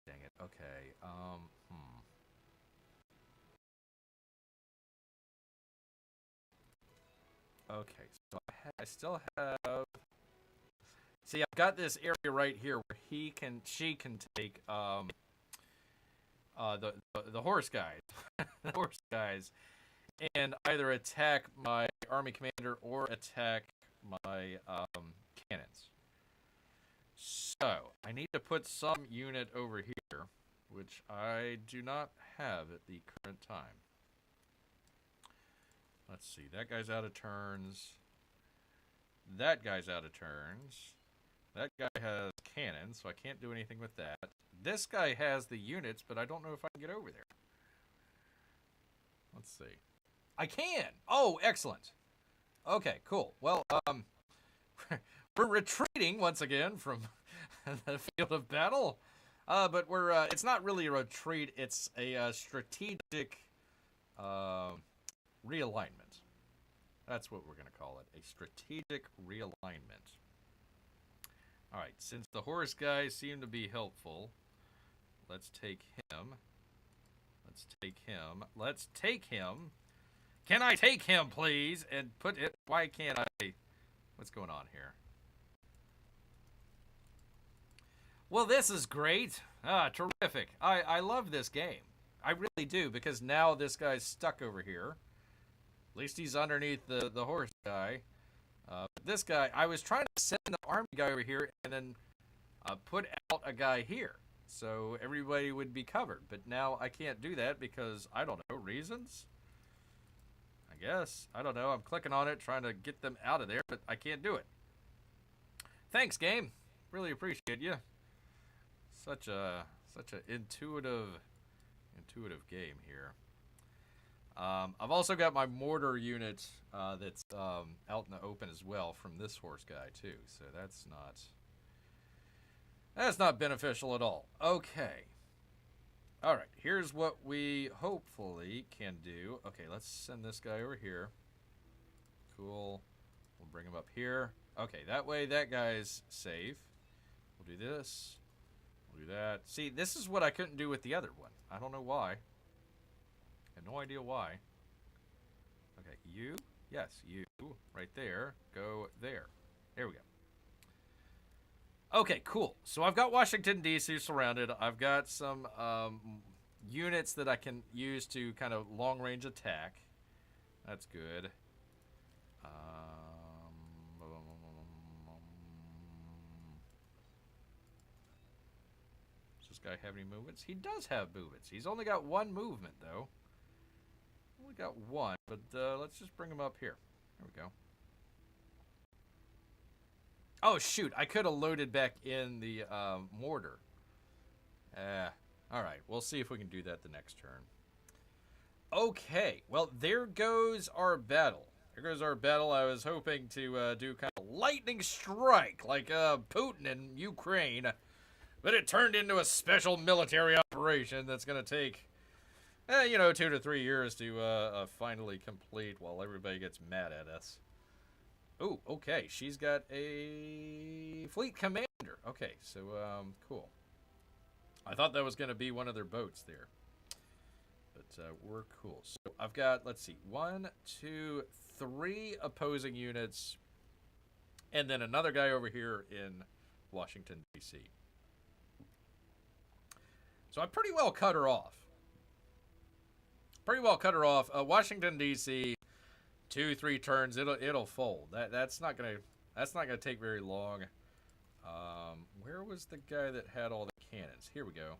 Dang it. Okay. Okay. So I still have. See, I've got this area right here where she can take the horse guys, the horse guys, and either attack my army commander or attack my cannons. So, I need to put some unit over here, which I do not have at the current time. Let's see, that guy's out of turns. That guy's out of turns. That guy has cannons, so I can't do anything with that. This guy has the units, but I don't know if I can get over there. Let's see. I can! Oh, excellent. Okay, cool. Well, we're retreating once again from the field of battle, but it's not really a retreat, it's a strategic realignment. That's what we're going to call it, a strategic realignment. Alright, since the horse guys seem to be helpful, let's take him. Let's take him. Let's take him. Can I take him, please? And put it... Why can't I... What's going on here? Well, this is great. Ah, terrific. I love this game. I really do, because now this guy's stuck over here. At least he's underneath the horse guy. This guy... I was trying to send the army guy over here and then put out a guy here. So everybody would be covered. But now I can't do that because, I don't know, reasons? I guess. I don't know. I'm clicking on it, trying to get them out of there, but I can't do it. Thanks, game. Really appreciate you. Such a intuitive game here. I've also got my mortar unit that's out in the open as well from this horse guy too. So that's not beneficial at all. Okay. All right, here's what we hopefully can do. Okay, let's send this guy over here. Cool. We'll bring him up here. Okay, that way that guy's safe. We'll do this. We'll do that. See, this is what I couldn't do with the other one. I don't know why. I have no idea why. Okay, you. Yes, you. Right there. Go there. There we go. Okay, cool. So I've got Washington, D.C. surrounded. I've got some units that I can use to kind of long-range attack. That's good. guy have any movements? He does have movements. He's only got one movement, though. Only got one, but let's just bring him up here. There we go. Oh, shoot. I could have loaded back in the mortar. All right. We'll see if we can do that the next turn. Okay. Well, there goes our battle. There goes our battle. I was hoping to do kind of lightning strike like Putin in Ukraine. But it turned into a special military operation that's going to take, 2 to 3 years to finally complete while everybody gets mad at us. Oh, okay. She's got a fleet commander. Okay, so, cool. I thought that was going to be one of their boats there. But we're cool. So I've got, let's see, 1, 2, 3 opposing units. And then another guy over here in Washington, D.C. So I pretty well cut her off. Washington, D.C., 2-3 turns, it'll fold. That's not gonna take very long. Where was the guy that had all the cannons? Here we go.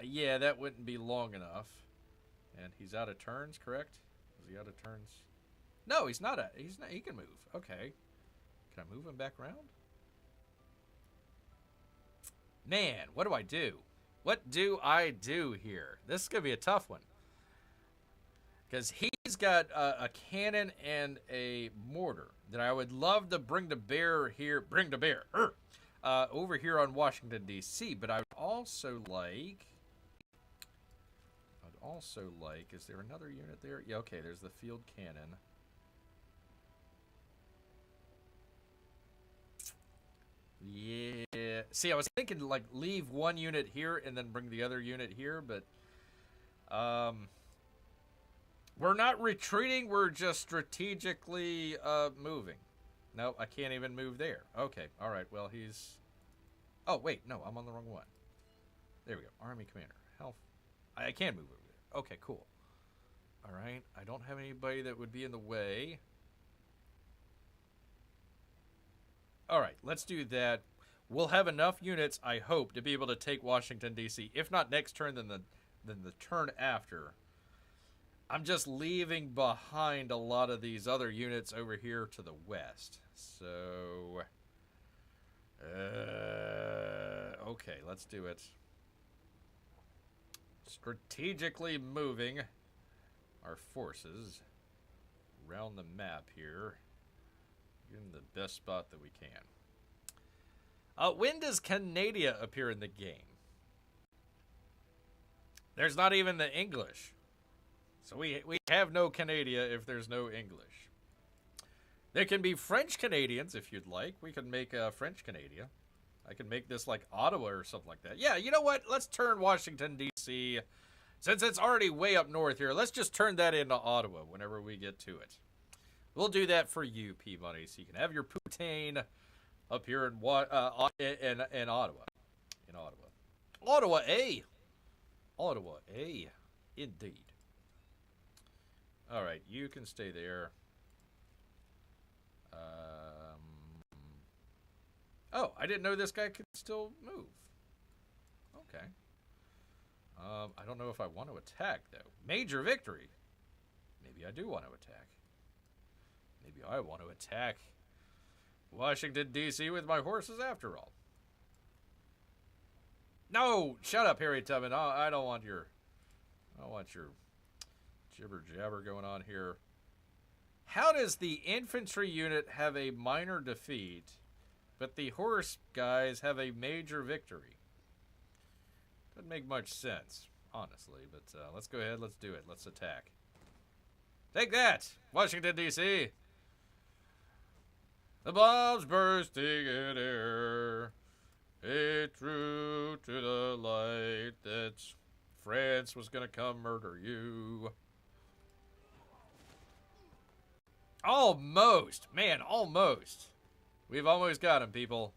Yeah, that wouldn't be long enough. And he's out of turns, correct? Is he out of turns? No, he's not. He can move. Okay. Can I move him back around? Man, what do I do? What do I do here? This is gonna be a tough one. Because he's got a cannon and a mortar that I would love to bring to bear here. Over here on Washington, D.C. But I would also like... is there another unit there? Yeah, okay, there's the field cannon. Yeah. See, I was thinking, like, leave one unit here and then bring the other unit here, but... we're not retreating, we're just strategically moving. No, I can't even move there. Okay, alright, well, he's... Oh, wait, no, I'm on the wrong one. There we go, Army Commander. Health. I can move over there. Okay, cool. Alright, I don't have anybody that would be in the way. Alright, let's do that. We'll have enough units, I hope, to be able to take Washington, D.C. If not next turn, then the turn after. I'm just leaving behind a lot of these other units over here to the west. So, okay, let's do it. Strategically moving our forces around the map here. Getting the best spot that we can. When does Canada appear in the game? There's not even the English. So we have no Canada if there's no English. There can be French Canadians if you'd like. We can make French Canada. I can make this like Ottawa or something like that. Yeah, you know what? Let's turn Washington, D.C. Since it's already way up north here, let's just turn that into Ottawa whenever we get to it. We'll do that for you, Peabody, so you can have your poutine up here in Ottawa. In Ottawa. Ottawa, eh? Ottawa, eh? Indeed. All right, you can stay there. Oh, I didn't know this guy could still move. Okay. I don't know if I want to attack, though. Major victory. Maybe I do want to attack. Maybe I want to attack Washington, D.C. with my horses after all. No! Shut up, Harry Tubman. I don't want your jibber jabber going on here. How does the infantry unit have a minor defeat, but the horse guys have a major victory? Doesn't make much sense, honestly, but let's go ahead, let's do it. Let's attack. Take that, Washington, D.C. The bombs bursting in air. It drew to the light that France was going to come murder you. Almost. Man, almost. We've almost got him, people.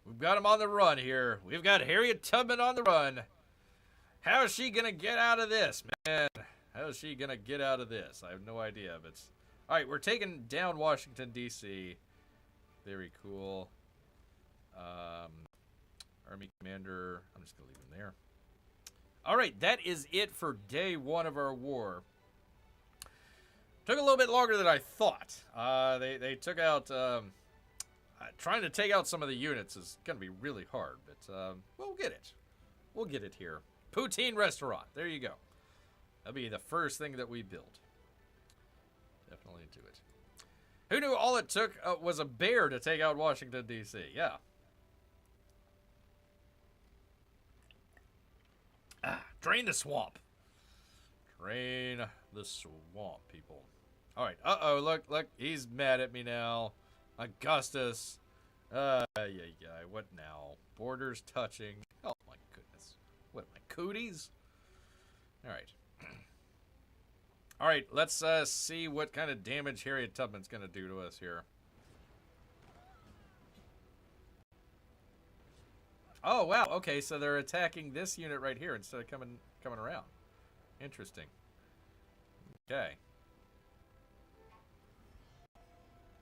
We've got him on the run here. We've got Harriet Tubman on the run. How is she going to get out of this, man? How is she going to get out of this? I have no idea, but... All right, we're taking down Washington, D.C. Very cool. Army commander. I'm just going to leave him there. All right, that is it for day one of our war. Took a little bit longer than I thought. They took out... trying to take out some of the units is going to be really hard, but we'll get it. We'll get it here. Poutine restaurant. There you go. That'll be the first thing that we build. Definitely into it. Who knew all it took was a bear to take out Washington, D.C.? Yeah. Drain the swamp. Drain the swamp, people. All right. Uh-oh, look. He's mad at me now. Augustus. Yeah. What now? Borders touching. Oh, my goodness. What am I, cooties? All right. All right, let's see what kind of damage Harriet Tubman's going to do to us here. Oh, wow. Okay, so they're attacking this unit right here instead of coming around. Interesting. Okay.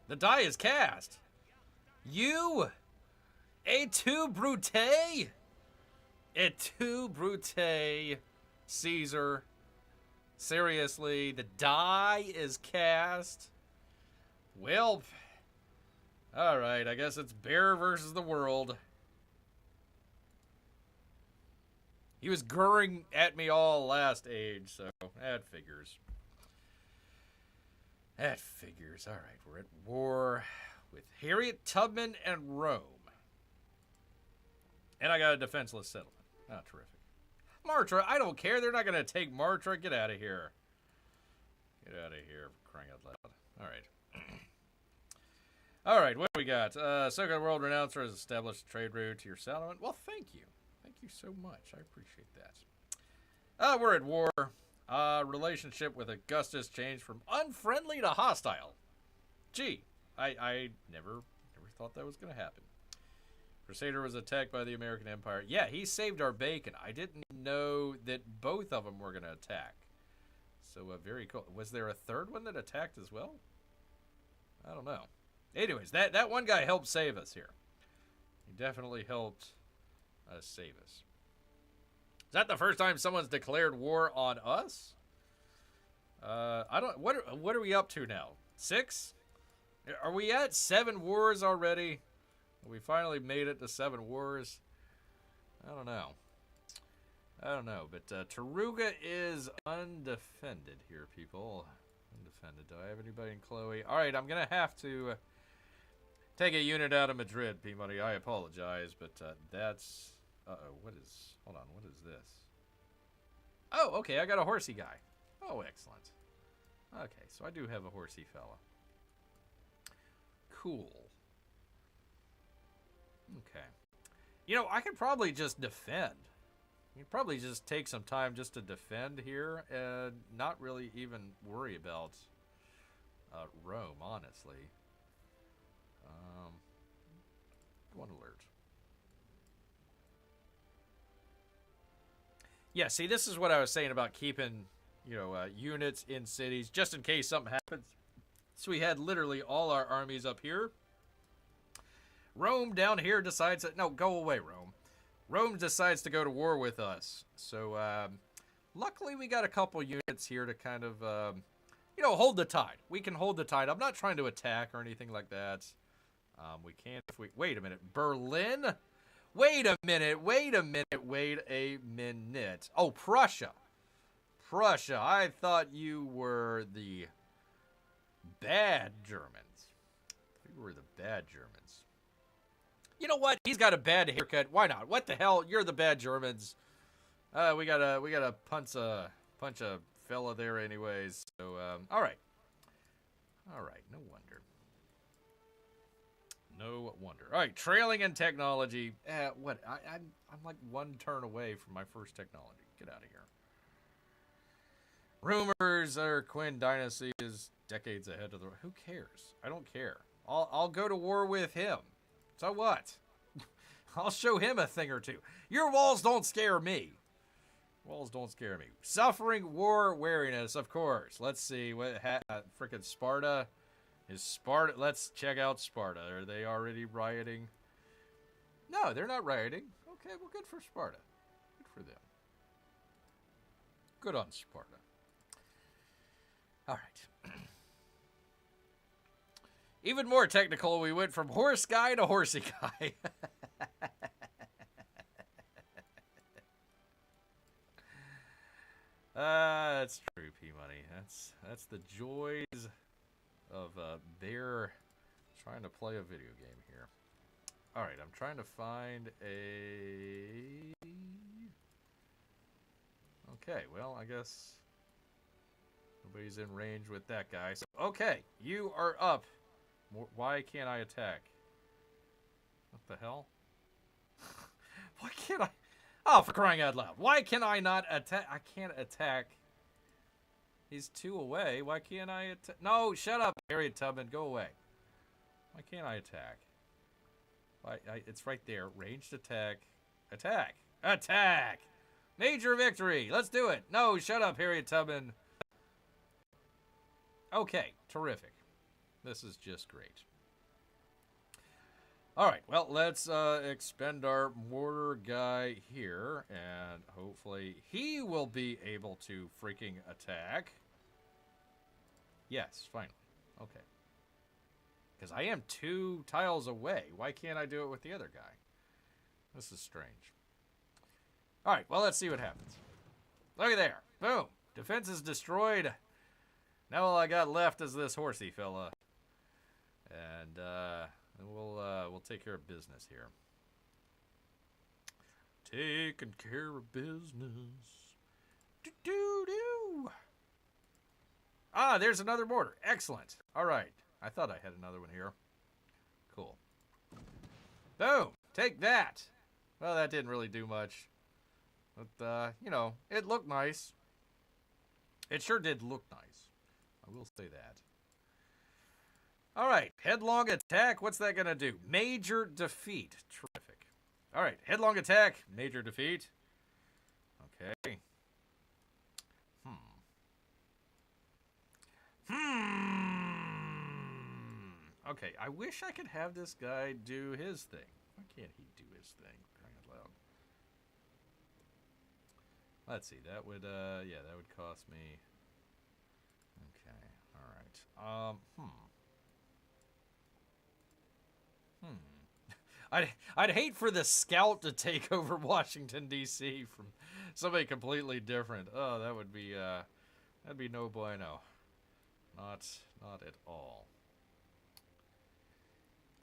The die is cast. You? Et tu, Brute? Et tu, Brute? Caesar. Seriously, the die is cast? Well, alright, I guess it's bear versus the world. He was grrring at me all last age, so that figures. That figures. Alright, we're at war with Harriet Tubman and Rome. And I got a defenseless settlement. Oh, terrific. Martra, I don't care. They're not going to take Martra. Get out of here. Get out of here, crying out loud. All right. All right, what do we got? Second World Renouncer has established a trade route to your settlement. Well, thank you. Thank you so much. I appreciate that. We're at war. Relationship with Augustus changed from unfriendly to hostile. Gee, I never thought that was going to happen. Crusader was attacked by the American Empire. Yeah, he saved our bacon. I didn't know that both of them were going to attack. So, very cool. Was there a third one that attacked as well? I don't know. Anyways, that one guy helped save us here. He definitely helped save us. Is that the first time someone's declared war on us? I don't... What are we up to now? 6? Are we at 7 wars already? We finally made it to 7 wars. I don't know. But Taruga is undefended here, people. Undefended. Do I have anybody in Chloe? All right, I'm going to have to take a unit out of Madrid, Peabody. I apologize, but that's... Uh-oh, what is... Hold on, what is this? Oh, okay, I got a horsey guy. Oh, excellent. Okay, so I do have a horsey fella. Cool. Okay. You know, I could probably just defend. You'd probably just take some time just to defend here and not really even worry about Rome, honestly. One alert. Yeah, see, this is what I was saying about keeping, units in cities just in case something happens. So we had literally all our armies up here. Rome down here decides that... No, go away, Rome. Rome decides to go to war with us. So, luckily we got a couple units here to kind of, hold the tide. We can hold the tide. I'm not trying to attack or anything like that. We can't if we... Wait a minute. Berlin? Wait a minute. Oh, Prussia. I thought you were the bad Germans. You were the bad Germans. You know what? He's got a bad haircut. Why not? What the hell? You're the bad Germans. We gotta punch a fella there anyways. So all right. No wonder. All right, trailing in technology. I'm like one turn away from my first technology. Get out of here. Rumors are Qin dynasty is decades ahead of the... Who cares? I don't care. I'll go to war with him. So what? I'll show him a thing or two. Your walls don't scare me. Suffering war wariness, of course. Let's see. What frickin' Sparta? Is Sparta... Let's check out Sparta. Are they already rioting? No, they're not rioting. Okay, well, good for Sparta. Good for them. Good on Sparta. All right. Even more technical, we went from horse guy to horsey guy. That's true, P-Money. That's the joys of Bear trying to play a video game here. All right, I'm trying to find a... Okay, well, I guess nobody's in range with that guy. So, okay, you are up. Why can't I attack? What the hell? Why can't I... Oh, for crying out loud. Why can I not attack? I can't attack. He's 2 away. Why can't I attack? No, shut up, Harriet Tubman. Go away. Why can't I attack? It's right there. Ranged attack. Attack. Attack. Major victory. Let's do it. No, shut up, Harriet Tubman. Okay, terrific. This is just great. All right, well, let's expend our mortar guy here, and hopefully he will be able to freaking attack. Yes, finally. Okay. Because I am 2 tiles away. Why can't I do it with the other guy? This is strange. All right, well, let's see what happens. Look at there. Boom. Defense is destroyed. Now all I got left is this horsey fella. And we'll take care of business here. Taking care of business. Do-do-do. Ah, there's another mortar. Excellent. All right. I thought I had another one here. Cool. Boom. Take that. Well, that didn't really do much. But, you know, it looked nice. It sure did look nice. I will say that. All right. Headlong attack. What's that going to do? Major defeat. Terrific. All right. Headlong attack. Major defeat. Okay. Okay, I wish I could have this guy do his thing. Why can't he do his thing? Crying out loud. Let's see, that would, yeah, that would cost me. Okay, all right. I'd hate for the scout to take over Washington, D.C. from somebody completely different. Oh, that would be, that'd be no bueno. Not at all.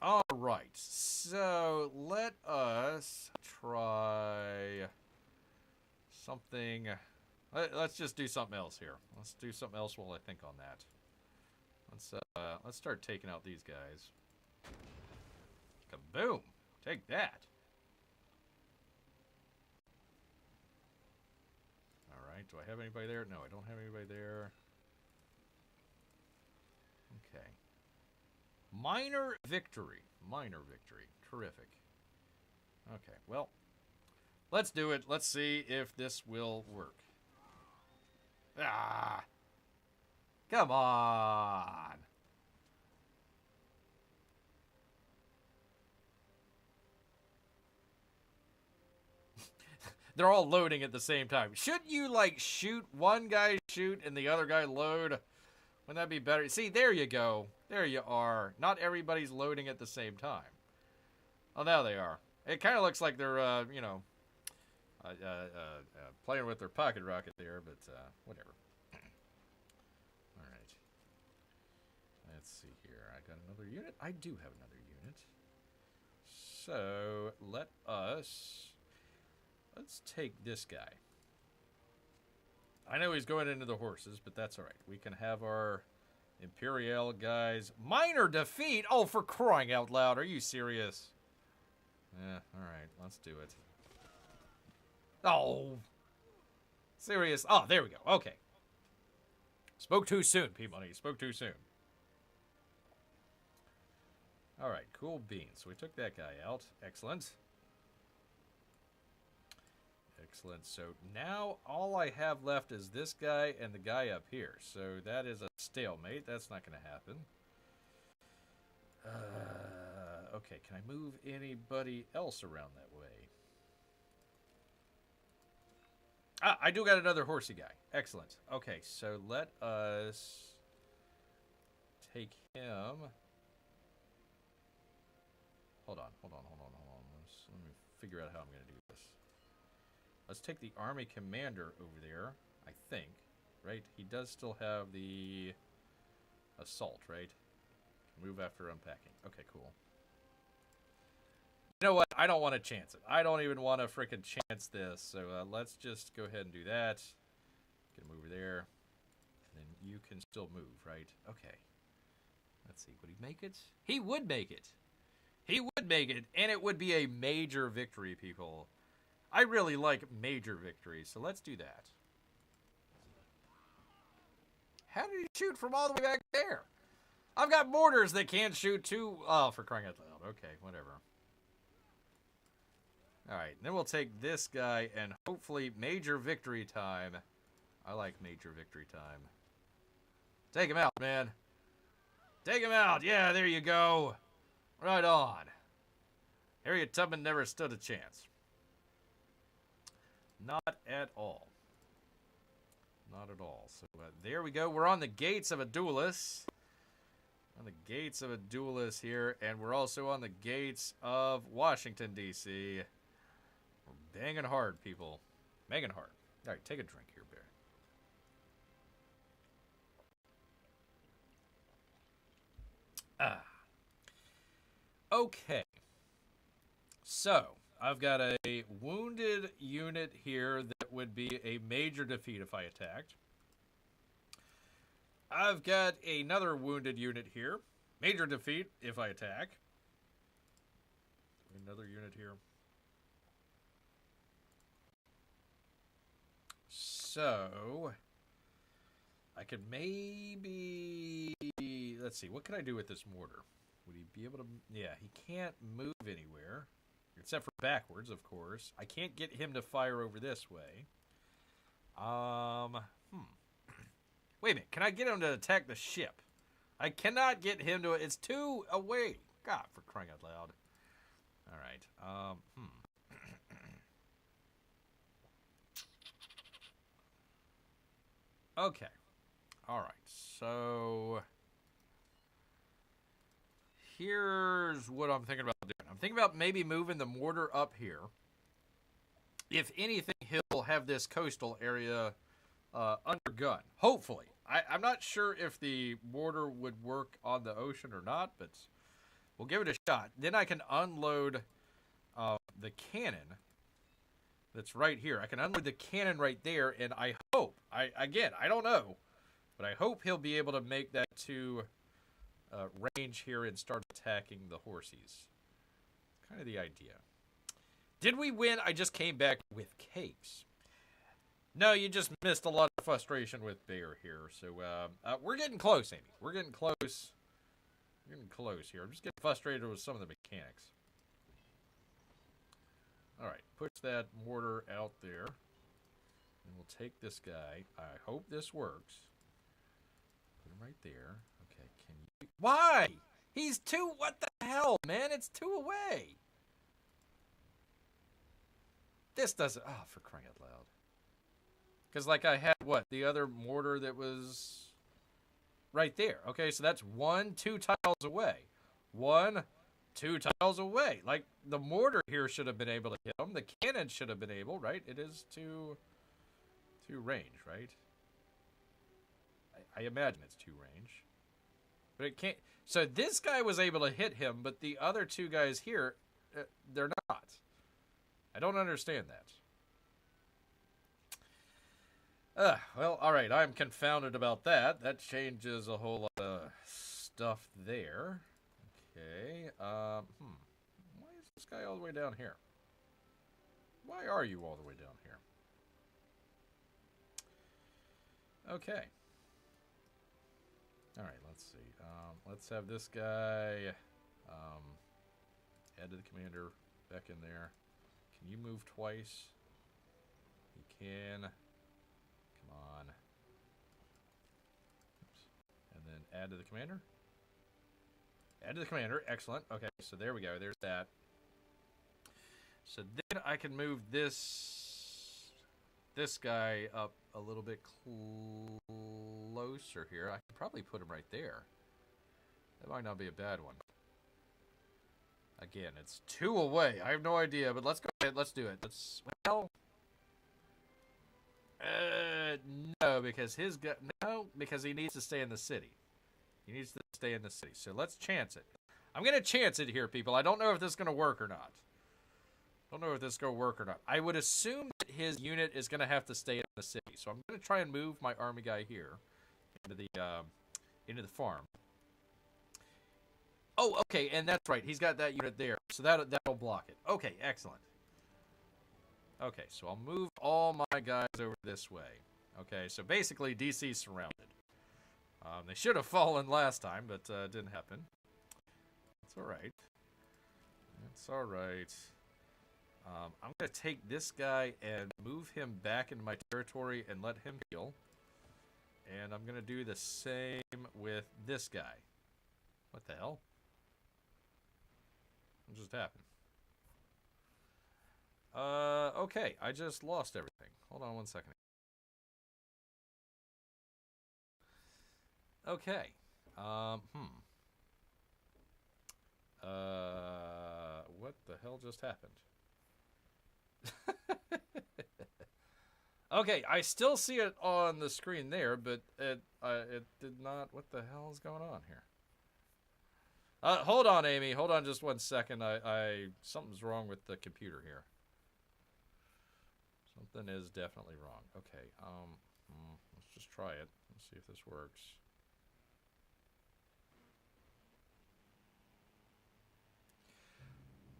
All right, so let us try something. Let's just do something else here. Let's do something else while I think on that. Let's start taking out these guys. Kaboom! Take that. All right. Do I have anybody there? No, I don't have anybody there. Okay. Minor victory. Minor victory. Terrific. Okay, well, let's do it. Let's see if this will work. Ah! Come on! They're all loading at the same time. Shouldn't you, like, shoot one guy shoot and the other guy load? Wouldn't that be better? See, there you go. There you are. Not everybody's loading at the same time. Oh, now they are. It kind of looks like they're, you know, playing with their pocket rocket there, but whatever. All right. Let's see here. I got another unit. I do have another unit. So let's take this guy. I know he's going into the horses, but that's all right. We can have our Imperial guys. Minor defeat? Oh, for crying out loud. Are you serious? Yeah, all right. Let's do it. Oh. Serious. Oh, there we go. Okay. Spoke too soon, P-Money. Spoke too soon. All right. Cool beans. So we took that guy out. Excellent. Excellent. So now all I have left is this guy and the guy up here. So that is a stalemate. That's not going to happen. Okay, can I move anybody else around that way? Ah, I do got another horsey guy. Excellent. Okay, so let us take him. Hold on. Let me figure out how I'm going to do this. Let's take the army commander over there, I think. Right? He does still have the assault, right? Move after unpacking. Okay, cool. You know what? I don't want to chance it. I don't even want to freaking chance this. So let's just go ahead and do that. Get him over there. And then you can still move, right? Okay. Let's see. Would he make it? He would make it. He would make it. And it would be a major victory, people. I really like major victories. So let's do that. How did he shoot from all the way back there? I've got mortars that can't shoot too. Oh, for crying out loud. Okay, whatever. Alright, then we'll take this guy and hopefully major victory time. I like major victory time. Take him out, man. Take him out. Yeah, there you go. Right on. Harriet Tubman never stood a chance. Not at all. Not at all. So there we go. We're on the gates of a duelist. On the gates of a duelist here. And we're also on the gates of Washington, D.C. We're banging hard, people. Banging hard. All right, take a drink here, Bear. Ah. Okay. So, I've got a wounded unit here that would be a major defeat if I attacked. I've got another wounded unit here. Major defeat if I attack. Another unit here. So, I could maybe... Let's see, what can I do with this mortar? Would he be able to... Yeah, he can't move anywhere. Except for backwards, of course. I can't get him to fire over this way. Wait a minute. Can I get him to attack the ship? I cannot get him to... It's too away. God, for crying out loud. All right. Okay. All right. So... Here's what I'm thinking about doing. I'm thinking about maybe moving the mortar up here. If anything, he'll have this coastal area under gun. Hopefully. I'm not sure if the mortar would work on the ocean or not, but we'll give it a shot. Then I can unload the cannon that's right here. I can unload the cannon right there, and I hope, again, I don't know, but I hope he'll be able to make that to range here and start attacking the horsies. Kind of the idea. Did we win? I just came back with cakes. No, you just missed a lot of frustration with Bear here. So we're getting close, Amy. We're getting close. We're getting close here. I'm just getting frustrated with some of the mechanics. All right, push that mortar out there. And we'll take this guy. I hope this works. Put him right there. Okay, can you... Why? He's two... What the hell, man? It's two away. This doesn't... Oh, for crying out loud. Because, like, I had, what? The other mortar that was right there. Okay, so that's 2 tiles away. 2 tiles away. Like, the mortar here should have been able to hit him. The cannon should have been able, right? It is to range, right? I imagine it's 2 range. But it can't... So this guy was able to hit him, but the other 2 guys here, they're not. I don't understand that. Well, all right. I'm confounded about that. That changes a whole lot of stuff there. Okay. Why is this guy all the way down here? Why are you all the way down here? Okay. All right. Let's see. Let's have this guy add to the commander back in there. Can you move twice? He can. On. Oops. And then add to the commander. Add to the commander. Excellent. Okay, so there we go. There's that. So then I can move this guy up a little bit closer here. I could probably put him right there. That might not be a bad one. Again, it's 2 away. I have no idea, but let's go ahead. Let's do it. Well, no, because because he needs to stay in the city. He needs to stay in the city. So let's chance it. I'm going to chance it here, people. I don't know if this is going to work or not. I would assume that his unit is going to have to stay in the city. So I'm going to try and move my army guy here into the farm. Oh, okay, and that's right. He's got that unit there, so that'll block it. Okay, excellent. Okay, so I'll move all my guys over this way. Okay, so basically DC's surrounded. They should have fallen last time, but it didn't happen. It's all right. It's all right. I'm going to take this guy and move him back into my territory and let him heal. And I'm going to do the same with this guy. What the hell? What just happened? Okay, I just lost everything. Hold on one second. Okay. What the hell just happened? Okay, I still see it on the screen there, but it did not. What the hell is going on here? Hold on, Amy. Hold on just one second. Something's wrong with the computer here. Something is definitely wrong. Okay, let's just try it. Let's see if this works.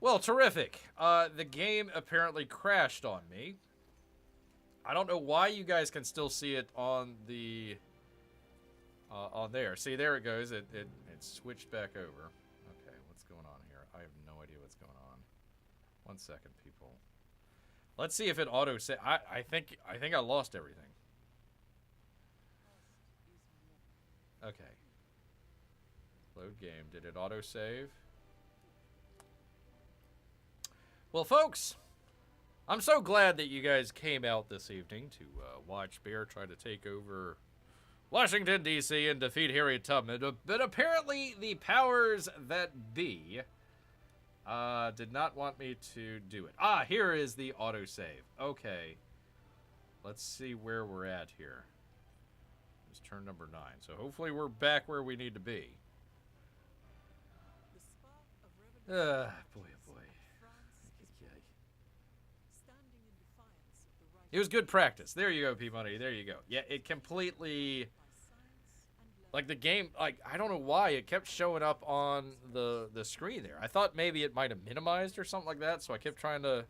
Well, terrific. The game apparently crashed on me. I don't know why you guys can still see it on the on there. See, there it goes. It switched back over. Okay, what's going on here? I have no idea what's going on. 1 second, people. Let's see if it auto save. I think I lost everything. Okay. Load game. Did it auto save? Well, folks, I'm so glad that you guys came out this evening to watch Bear try to take over Washington, D.C. and defeat Harriet Tubman. But apparently the powers that be did not want me to do it. Ah, here is the autosave. Okay. Let's see where we're at here. It's turn number 9. So hopefully we're back where we need to be. Boy, oh boy. It was good practice. There you go, P-Money. There you go. Yeah, it completely... Like, the game... Like, I don't know why it kept showing up on the screen there. I thought maybe it might have minimized or something like that, so I kept trying to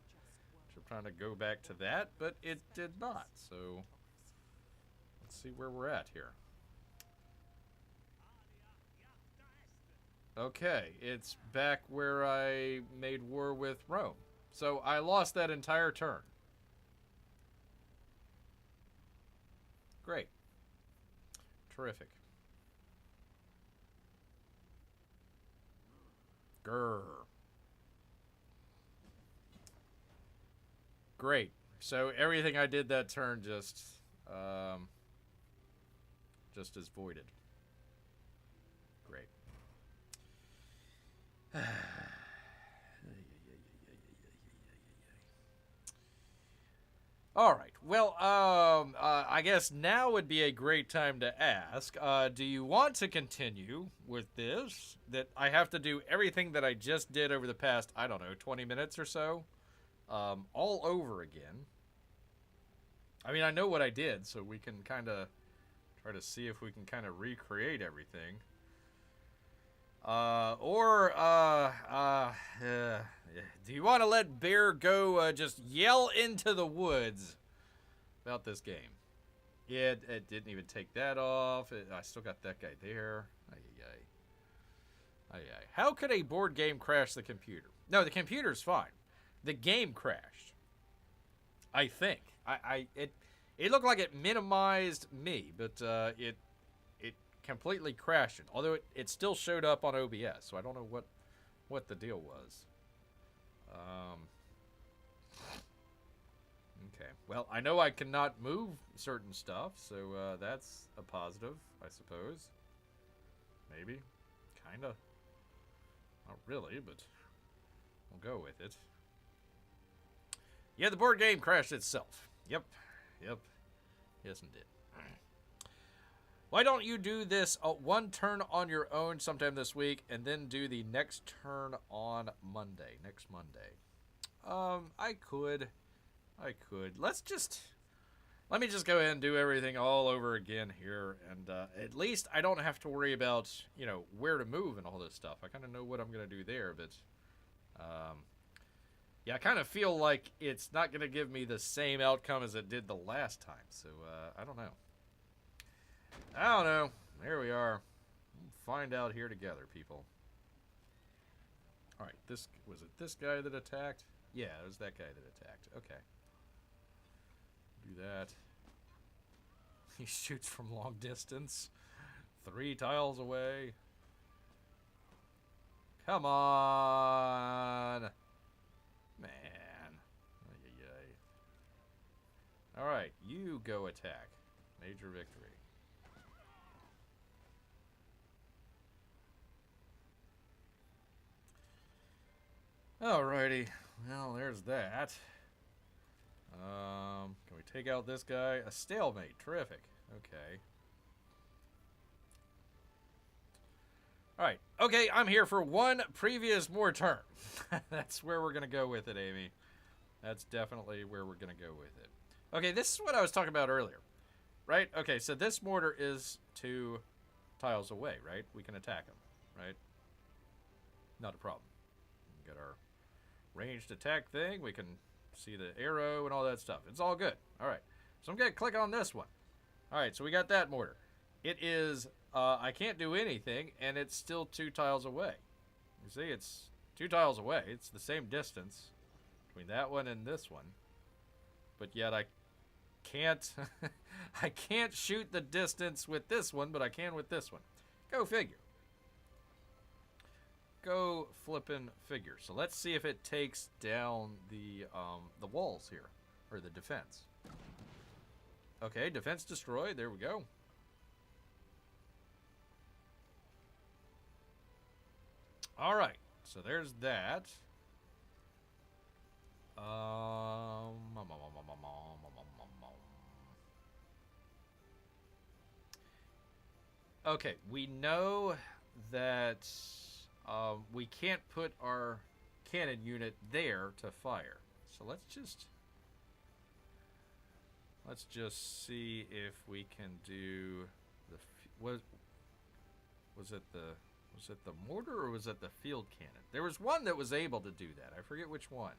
go back to that, but it did not. So, let's see where we're at here. Okay, it's back where I made war with Rome. So, I lost that entire turn. Great. Terrific. Grrrr. Great. So everything I did that turn just is voided. Great. All right. Well, I guess now would be a great time to ask, do you want to continue with this? That I have to do everything that I just did over the past, I don't know, 20 minutes or so, all over again. I mean, I know what I did, so we can kind of try to see if we can kind of recreate everything. Do you want to let Bear go just yell into the woods about this game? Yeah, it didn't even take that off. I still got that guy there. How could a board game crash the computer? No, the computer's fine. The game crashed. I think. It looked like it minimized me, but it completely crashed it. Although it still showed up on OBS, so I don't know what the deal was. Okay. Well, I know I cannot move certain stuff, so that's a positive, I suppose. Maybe. Kinda. Not really, but we'll go with it. Yeah, the board game crashed itself. Yep. Yep. Yes, it did. Why don't you do this one turn on your own sometime this week, and then do the next turn on Monday, next Monday? I could. Let me just go ahead and do everything all over again here, and at least I don't have to worry about, you know, where to move and all this stuff. I kind of know what I'm going to do there, but yeah, I kind of feel like it's not going to give me the same outcome as it did the last time, so I don't know. There we are. We'll find out here together, people. All right, was it this guy that attacked? Yeah, it was that guy that attacked. Okay. Do that. He shoots from long distance. 3 tiles away. Come on. Man. Alright, you go attack. Major victory. Alrighty. Well, there's that. Can we take out this guy? A stalemate. Terrific. Okay. Alright. Okay, I'm here for one previous more turn. That's where we're going to go with it, Amy. That's definitely where we're going to go with it. Okay, this is what I was talking about earlier. Right? Okay, so this mortar is 2 tiles away, right? We can attack him, right? Not a problem. We got our ranged attack thing. We can see the arrow and all that stuff. It's all good. All right. So I'm going to click on this one. All right, so we got that mortar. It is, I can't do anything, and it's still 2 tiles away. You see, it's 2 tiles away. It's the same distance between that one and this one. But yet I can't, I can't shoot the distance with this one, but I can with this one. Go figure. Go flippin' figure. So let's see if it takes down the walls here, or the defense. Okay, defense destroyed. There we go. All right, so there's that. Okay, we know that we can't put our cannon unit there to fire. So let's just see if we can do the was it the mortar or was it the field cannon? There was one that was able to do that. I forget which one.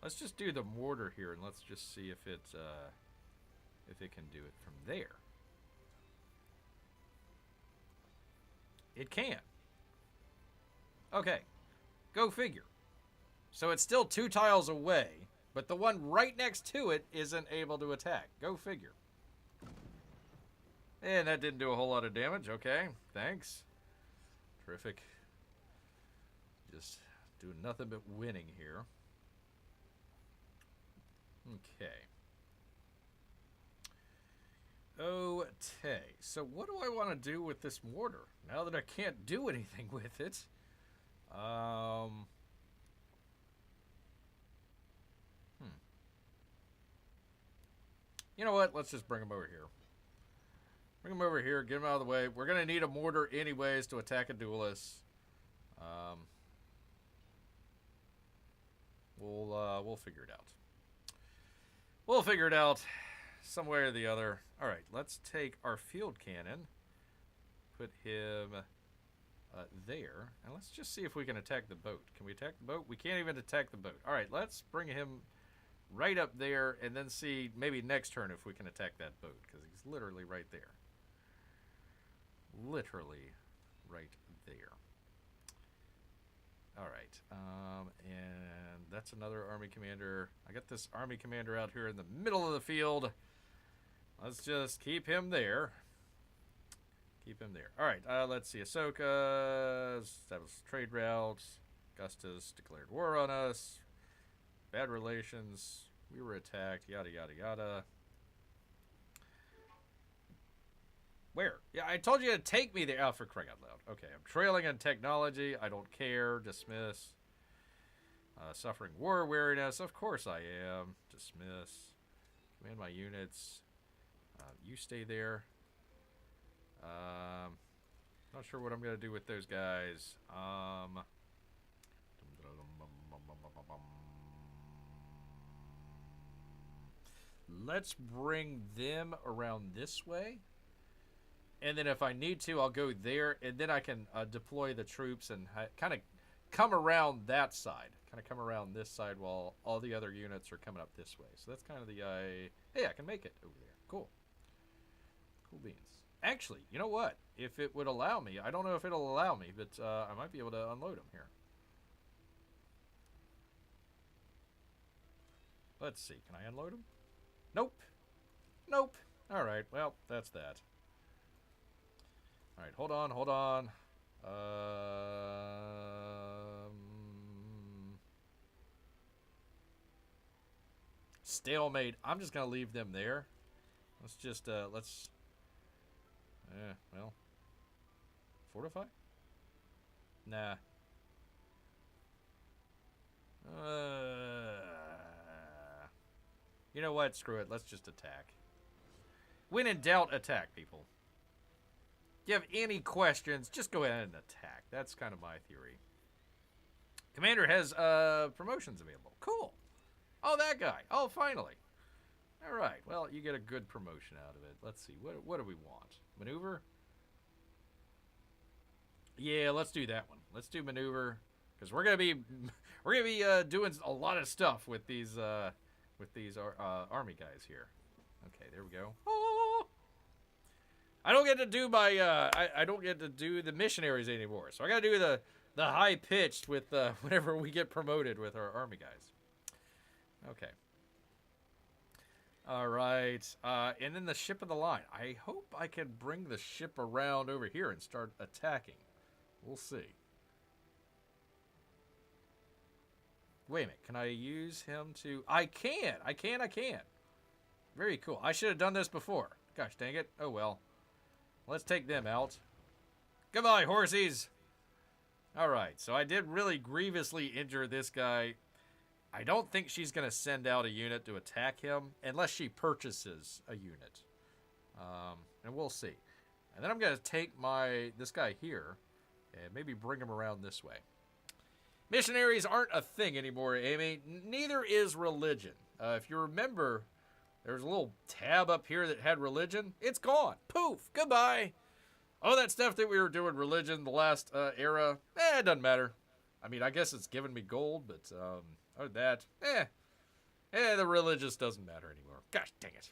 Let's just do the mortar here, and let's just see if it can do it from there. It can. Okay. Go figure. So it's still 2 tiles away, but the one right next to it isn't able to attack. Go figure. And that didn't do a whole lot of damage. Okay. Thanks. Terrific. Just doing nothing but winning here. Okay. Okay, so what do I want to do with this mortar now that I can't do anything with it? You know what? Let's just bring him over here. Bring him over here, get him out of the way. We're going to need a mortar anyways to attack a duelist. We'll figure it out. We'll figure it out some way or the other. All right, let's take our field cannon, put him there, and let's just see if we can attack the boat. Can we attack the boat? We can't even attack the boat. All right, let's bring him right up there and then see maybe next turn if we can attack that boat, because he's literally right there. Literally right there. All right, and that's another army commander. I got this army commander out here in the middle of the field. Let's just keep him there. Keep him there. All right, let's see. Ahsoka established trade routes. Augustus declared war on us. Bad relations. We were attacked. Yada, yada, yada. Where? Yeah, I told you to take me there. Oh, for crying out loud. Okay, I'm trailing in technology. I don't care. Dismiss. Suffering war weariness. Of course I am. Dismiss. Command my units. You stay there. Not sure what I'm going to do with those guys. Let's bring them around this way. And then if I need to, I'll go there. And then I can deploy the troops and kind of come around that side. Kind of come around this side while all the other units are coming up this way. So that's kind of the... hey, I can make it over there. Cool. Cool beans. Actually, you know what? If it would allow me, I don't know if it'll allow me, but I might be able to unload them here. Let's see. Can I unload them? Nope. Nope. All right. Well, that's that. All right. Hold on. Hold on. Stalemate. I'm just going to leave them there. Let's just, let's... well. Fortify? Nah. You know what? Screw it. Let's just attack. When in doubt, attack, people. If you have any questions, just go ahead and attack. That's kind of my theory. Commander has promotions available. Cool. Oh, that guy. Oh, finally. All right. Well, you get a good promotion out of it. Let's see. What do we want? Maneuver? Yeah, let's do that one. Let's do maneuver because we're gonna be doing a lot of stuff with these army guys here. Okay, there we go. Oh! I don't get to do my I don't get to do the missionaries anymore, so I gotta do the high pitched with whenever we get promoted with our army guys. Okay. All right, and then the ship of the line. I hope I can bring the ship around over here and start attacking. We'll see. Wait a minute. Can I use him to... I can. I can. Very cool. I should have done this before. Gosh dang it. Oh, well. Let's take them out. Goodbye, horsies. All right, so I did really grievously injure this guy. I don't think she's going to send out a unit to attack him unless she purchases a unit. And we'll see. And then I'm going to take this guy here and maybe bring him around this way. Missionaries aren't a thing anymore, Amy. Neither is religion. If you remember, there's a little tab up here that had religion. It's gone. Poof. Goodbye. All that stuff that we were doing religion the last era, it doesn't matter. I mean, I guess it's giving me gold, but other than that, the religious doesn't matter anymore. Gosh dang it.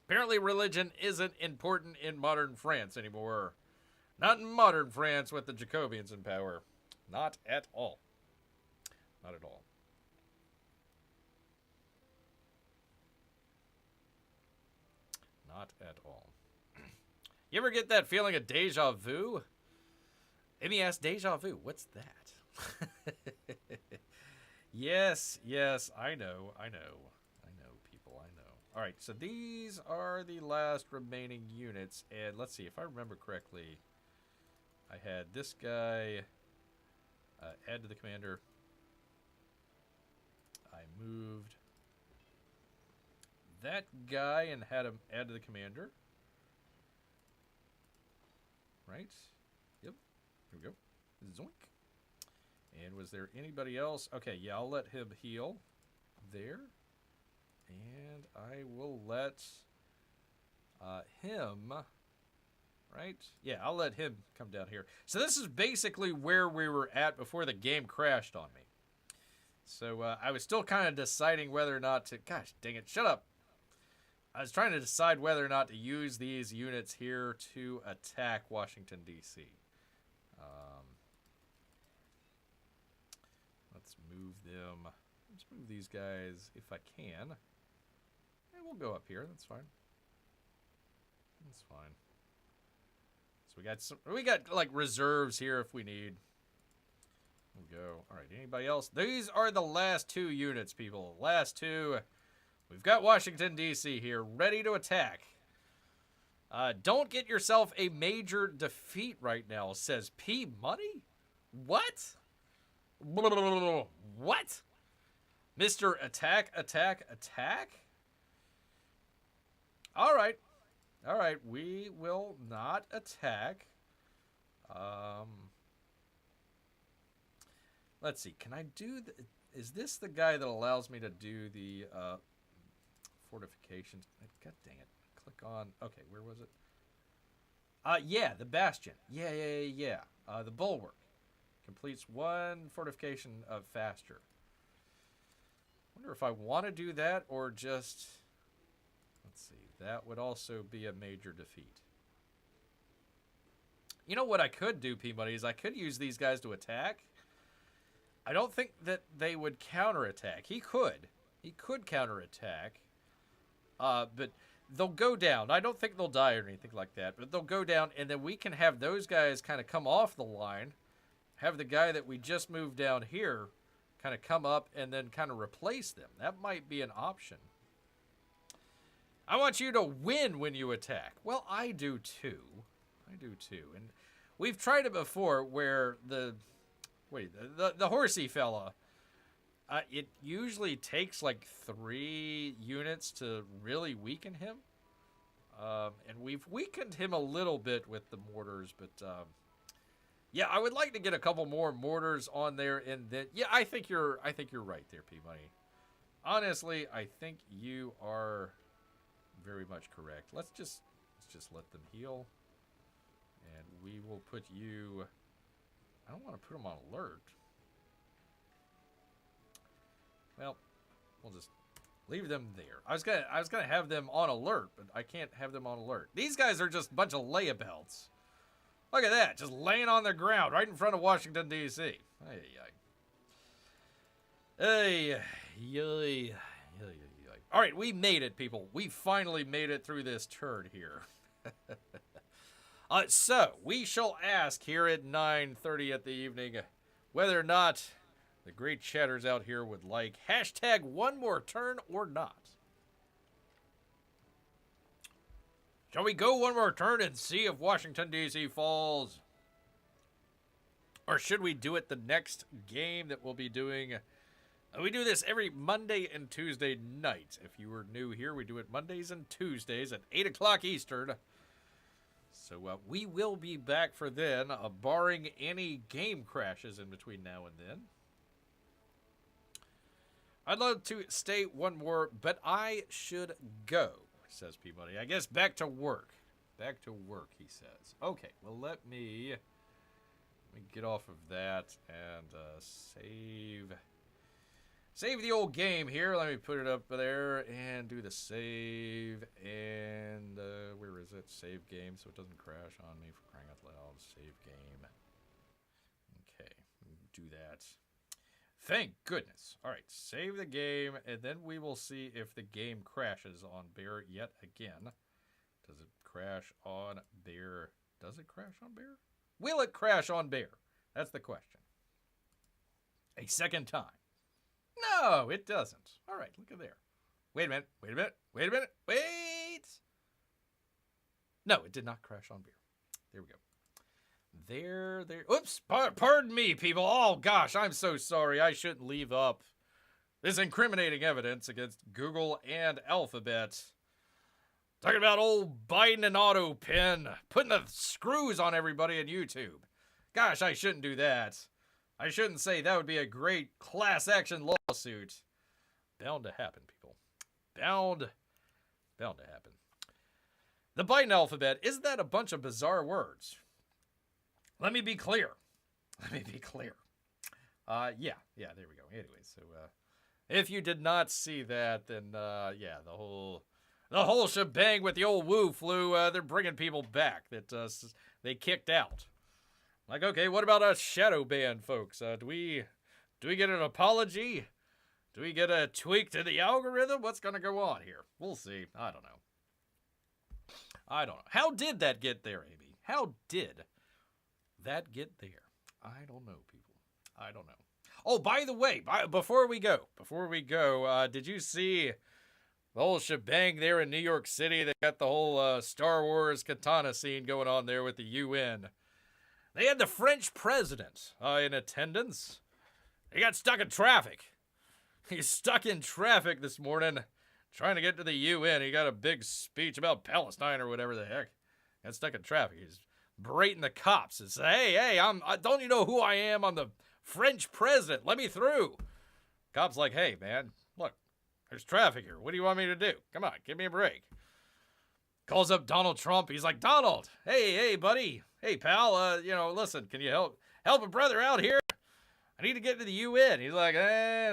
Apparently religion isn't important in modern France anymore. Not in modern France with the Jacobians in power. Not at all. Not at all. Not at all. You ever get that feeling of deja vu? Amy asked deja vu. What's that? Yes, I know, people, I know. All right, so these are the last remaining units, and let's see, if I remember correctly, I had this guy add to the commander. I moved that guy and had him add to the commander. Right? Yep. Here we go. Zoink. And was there anybody else? Okay, yeah, I'll let him heal there. And I will let him, right? Yeah, I'll let him come down here. So this is basically where we were at before the game crashed on me. So I was still kind of deciding whether or not to... Gosh, dang it, shut up. I was trying to decide whether or not to use these units here to attack Washington, D.C. Let's move them. Let's move these guys if I can. And we'll go up here. That's fine. That's fine. So we got like reserves here if we need. There we go. All right, anybody else? These are the last 2 units, people. Last 2. We've got Washington, D.C. here, ready to attack. Don't get yourself a major defeat right now, says P. Money? What? What? Mr. Attack, attack, attack? All right. All right, we will not attack. Let's see. Can I do is this the guy that allows me to do the fortifications? God dang it. Click on. Okay, where was it? Yeah, the bastion. Yeah. The bulwark completes 1 fortification faster. Wonder if I want to do that or just. Let's see. That would also be a major defeat. You know what I could do, P-Money, is I could use these guys to attack. I don't think that they would counterattack. He could. He could counterattack. But they'll go down. I don't think they'll die or anything like that. But they'll go down, and then we can have those guys kind of come off the line. Have the guy that we just moved down here kind of come up and then kind of replace them. That might be an option. I want you to win when you attack. Well, I do too. I do too. And we've tried it before where the horsey fella, it usually takes like 3 units to really weaken him. And we've weakened him a little bit with the mortars, but yeah, I would like to get a couple more mortars on there, and then yeah, I think you're right there, P-Money. Honestly, I think you are very much correct. Let's just let them heal, and we will put you. I don't want to put them on alert. Well, we'll just leave them there. I was gonna have them on alert, but I can't have them on alert. These guys are just a bunch of layabouts. Look at that, just laying on the ground right in front of Washington, D.C. Hey. All right, we made it, people. We finally made it through this turn here. So, we shall ask here at 9:30 at the evening whether or not the great chatters out here would like hashtag one more turn or not. Shall we go one more turn and see if Washington, D.C. falls? Or should we do it the next game that we'll be doing? We do this every Monday and Tuesday night. If you were new here, we do it Mondays and Tuesdays at 8 o'clock Eastern. So we will be back for then, barring any game crashes in between now and then. I'd love to stay one more, but I should go, says P-Money. I guess back to work. Back to work, he says. Okay, well, let me get off of that and save the old game here. Let me put it up there and do the save. And where is it? Save game, so it doesn't crash on me, for crying out loud. Save game. Okay, do that. Thank goodness. All right, save the game, and then we will see if the game crashes on Bear yet again. Does it crash on Bear? Does it crash on Bear? Will it crash on Bear? That's the question. A second time. No, it doesn't. All right, look at there. Wait a minute. Wait! No, it did not crash on Bear. There we go. There. Oops, pardon me, people. Oh, gosh, I'm so sorry. I shouldn't leave up this incriminating evidence against Google and Alphabet. Talking about old Biden and AutoPen, putting the screws on everybody in YouTube. Gosh, I shouldn't do that. I shouldn't say that would be a great class action lawsuit. Bound to happen, people. Bound to happen. The Biden alphabet, isn't that a bunch of bizarre words? Let me be clear. Yeah, there we go. Anyway, so if you did not see that, then yeah, the whole shebang with the old Woo flu, they're bringing people back that they kicked out. Like, okay, what about us shadow ban folks? Do we get an apology? Do we get a tweak to the algorithm? What's going to go on here? We'll see. I don't know. I don't know. How did that get there, Amy? How did that get there? I don't know, people. I don't know. Oh, by the way, before we go, did you see the whole shebang there in New York City? They got the whole Star Wars katana scene going on there with the UN. They had the French president in attendance. He got stuck in traffic. He's stuck in traffic this morning trying to get to the UN. He got a big speech about Palestine or whatever the heck. Got stuck in traffic. He's berating the cops and say, hey, don't you know who I am? I'm the French president. Let me through. Cop's like, hey, man, look, there's traffic here. What do you want me to do? Come on, give me a break. Calls up Donald Trump. He's like, Donald, hey, buddy. Hey, pal, listen, can you help a brother out here? I need to get to the UN. He's like,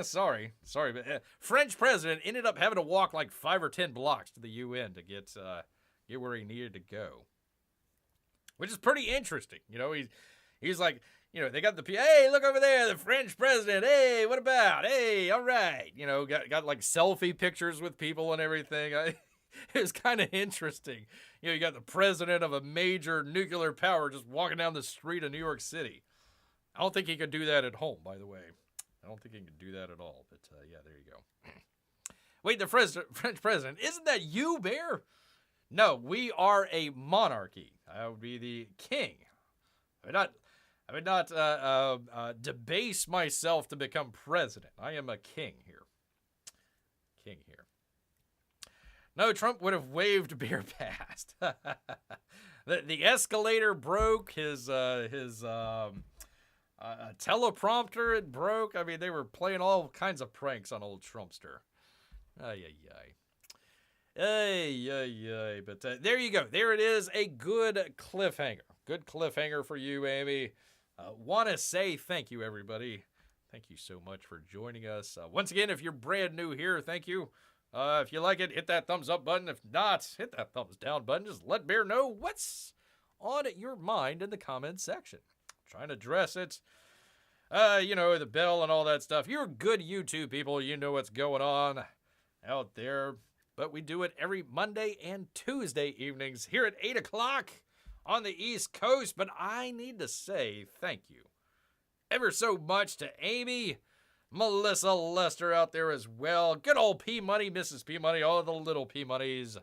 sorry, but French president ended up having to walk like 5 or 10 blocks to the UN to get where he needed to go, which is pretty interesting. He's like, they got hey, look over there, the French president. Hey, what about? Hey, all right. Got like selfie pictures with people and everything. It was kind of interesting. You got the president of a major nuclear power just walking down the street of New York City. I don't think he could do that at home, by the way. I don't think he could do that at all. But, yeah, there you go. Wait, the French president, isn't that you, Bear? No, we are a monarchy. I would be the king. I would not debase myself to become president. I am a king here. No, Trump would have waved Bear past. The escalator broke. His teleprompter, it broke. I mean, they were playing all kinds of pranks on old Trumpster. Ay. But there you go. There it is. A good cliffhanger. Good cliffhanger for you, Amy. Want to say thank you, everybody. Thank you so much for joining us. Once again, if you're brand new here, thank you. If you like it, hit that thumbs up button. If not, hit that thumbs down button. Just let Bear know what's on your mind in the comments section. Trying to address it. The bell and all that stuff. You're good YouTube people. You know what's going on out there. But we do it every Monday and Tuesday evenings here at 8 o'clock on the East Coast. But I need to say thank you ever so much to Amy, Melissa, Lester out there as well. Good old P-Money, Mrs. P-Money, all the little P-Moneys.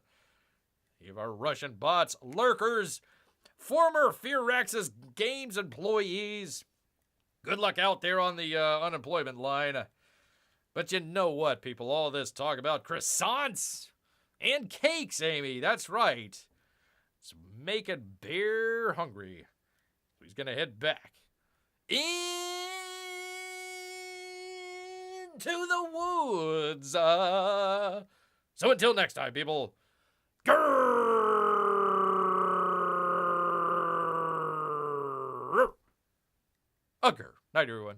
You have our Russian bots, lurkers, former Fearrax's Games employees. Good luck out there on the unemployment line. But you know what, people? All this talk about croissants and cakes, Amy. That's right. It's making Bear hungry. So he's going to head back into the woods. So until next time, people. Grrrr. Night, everyone.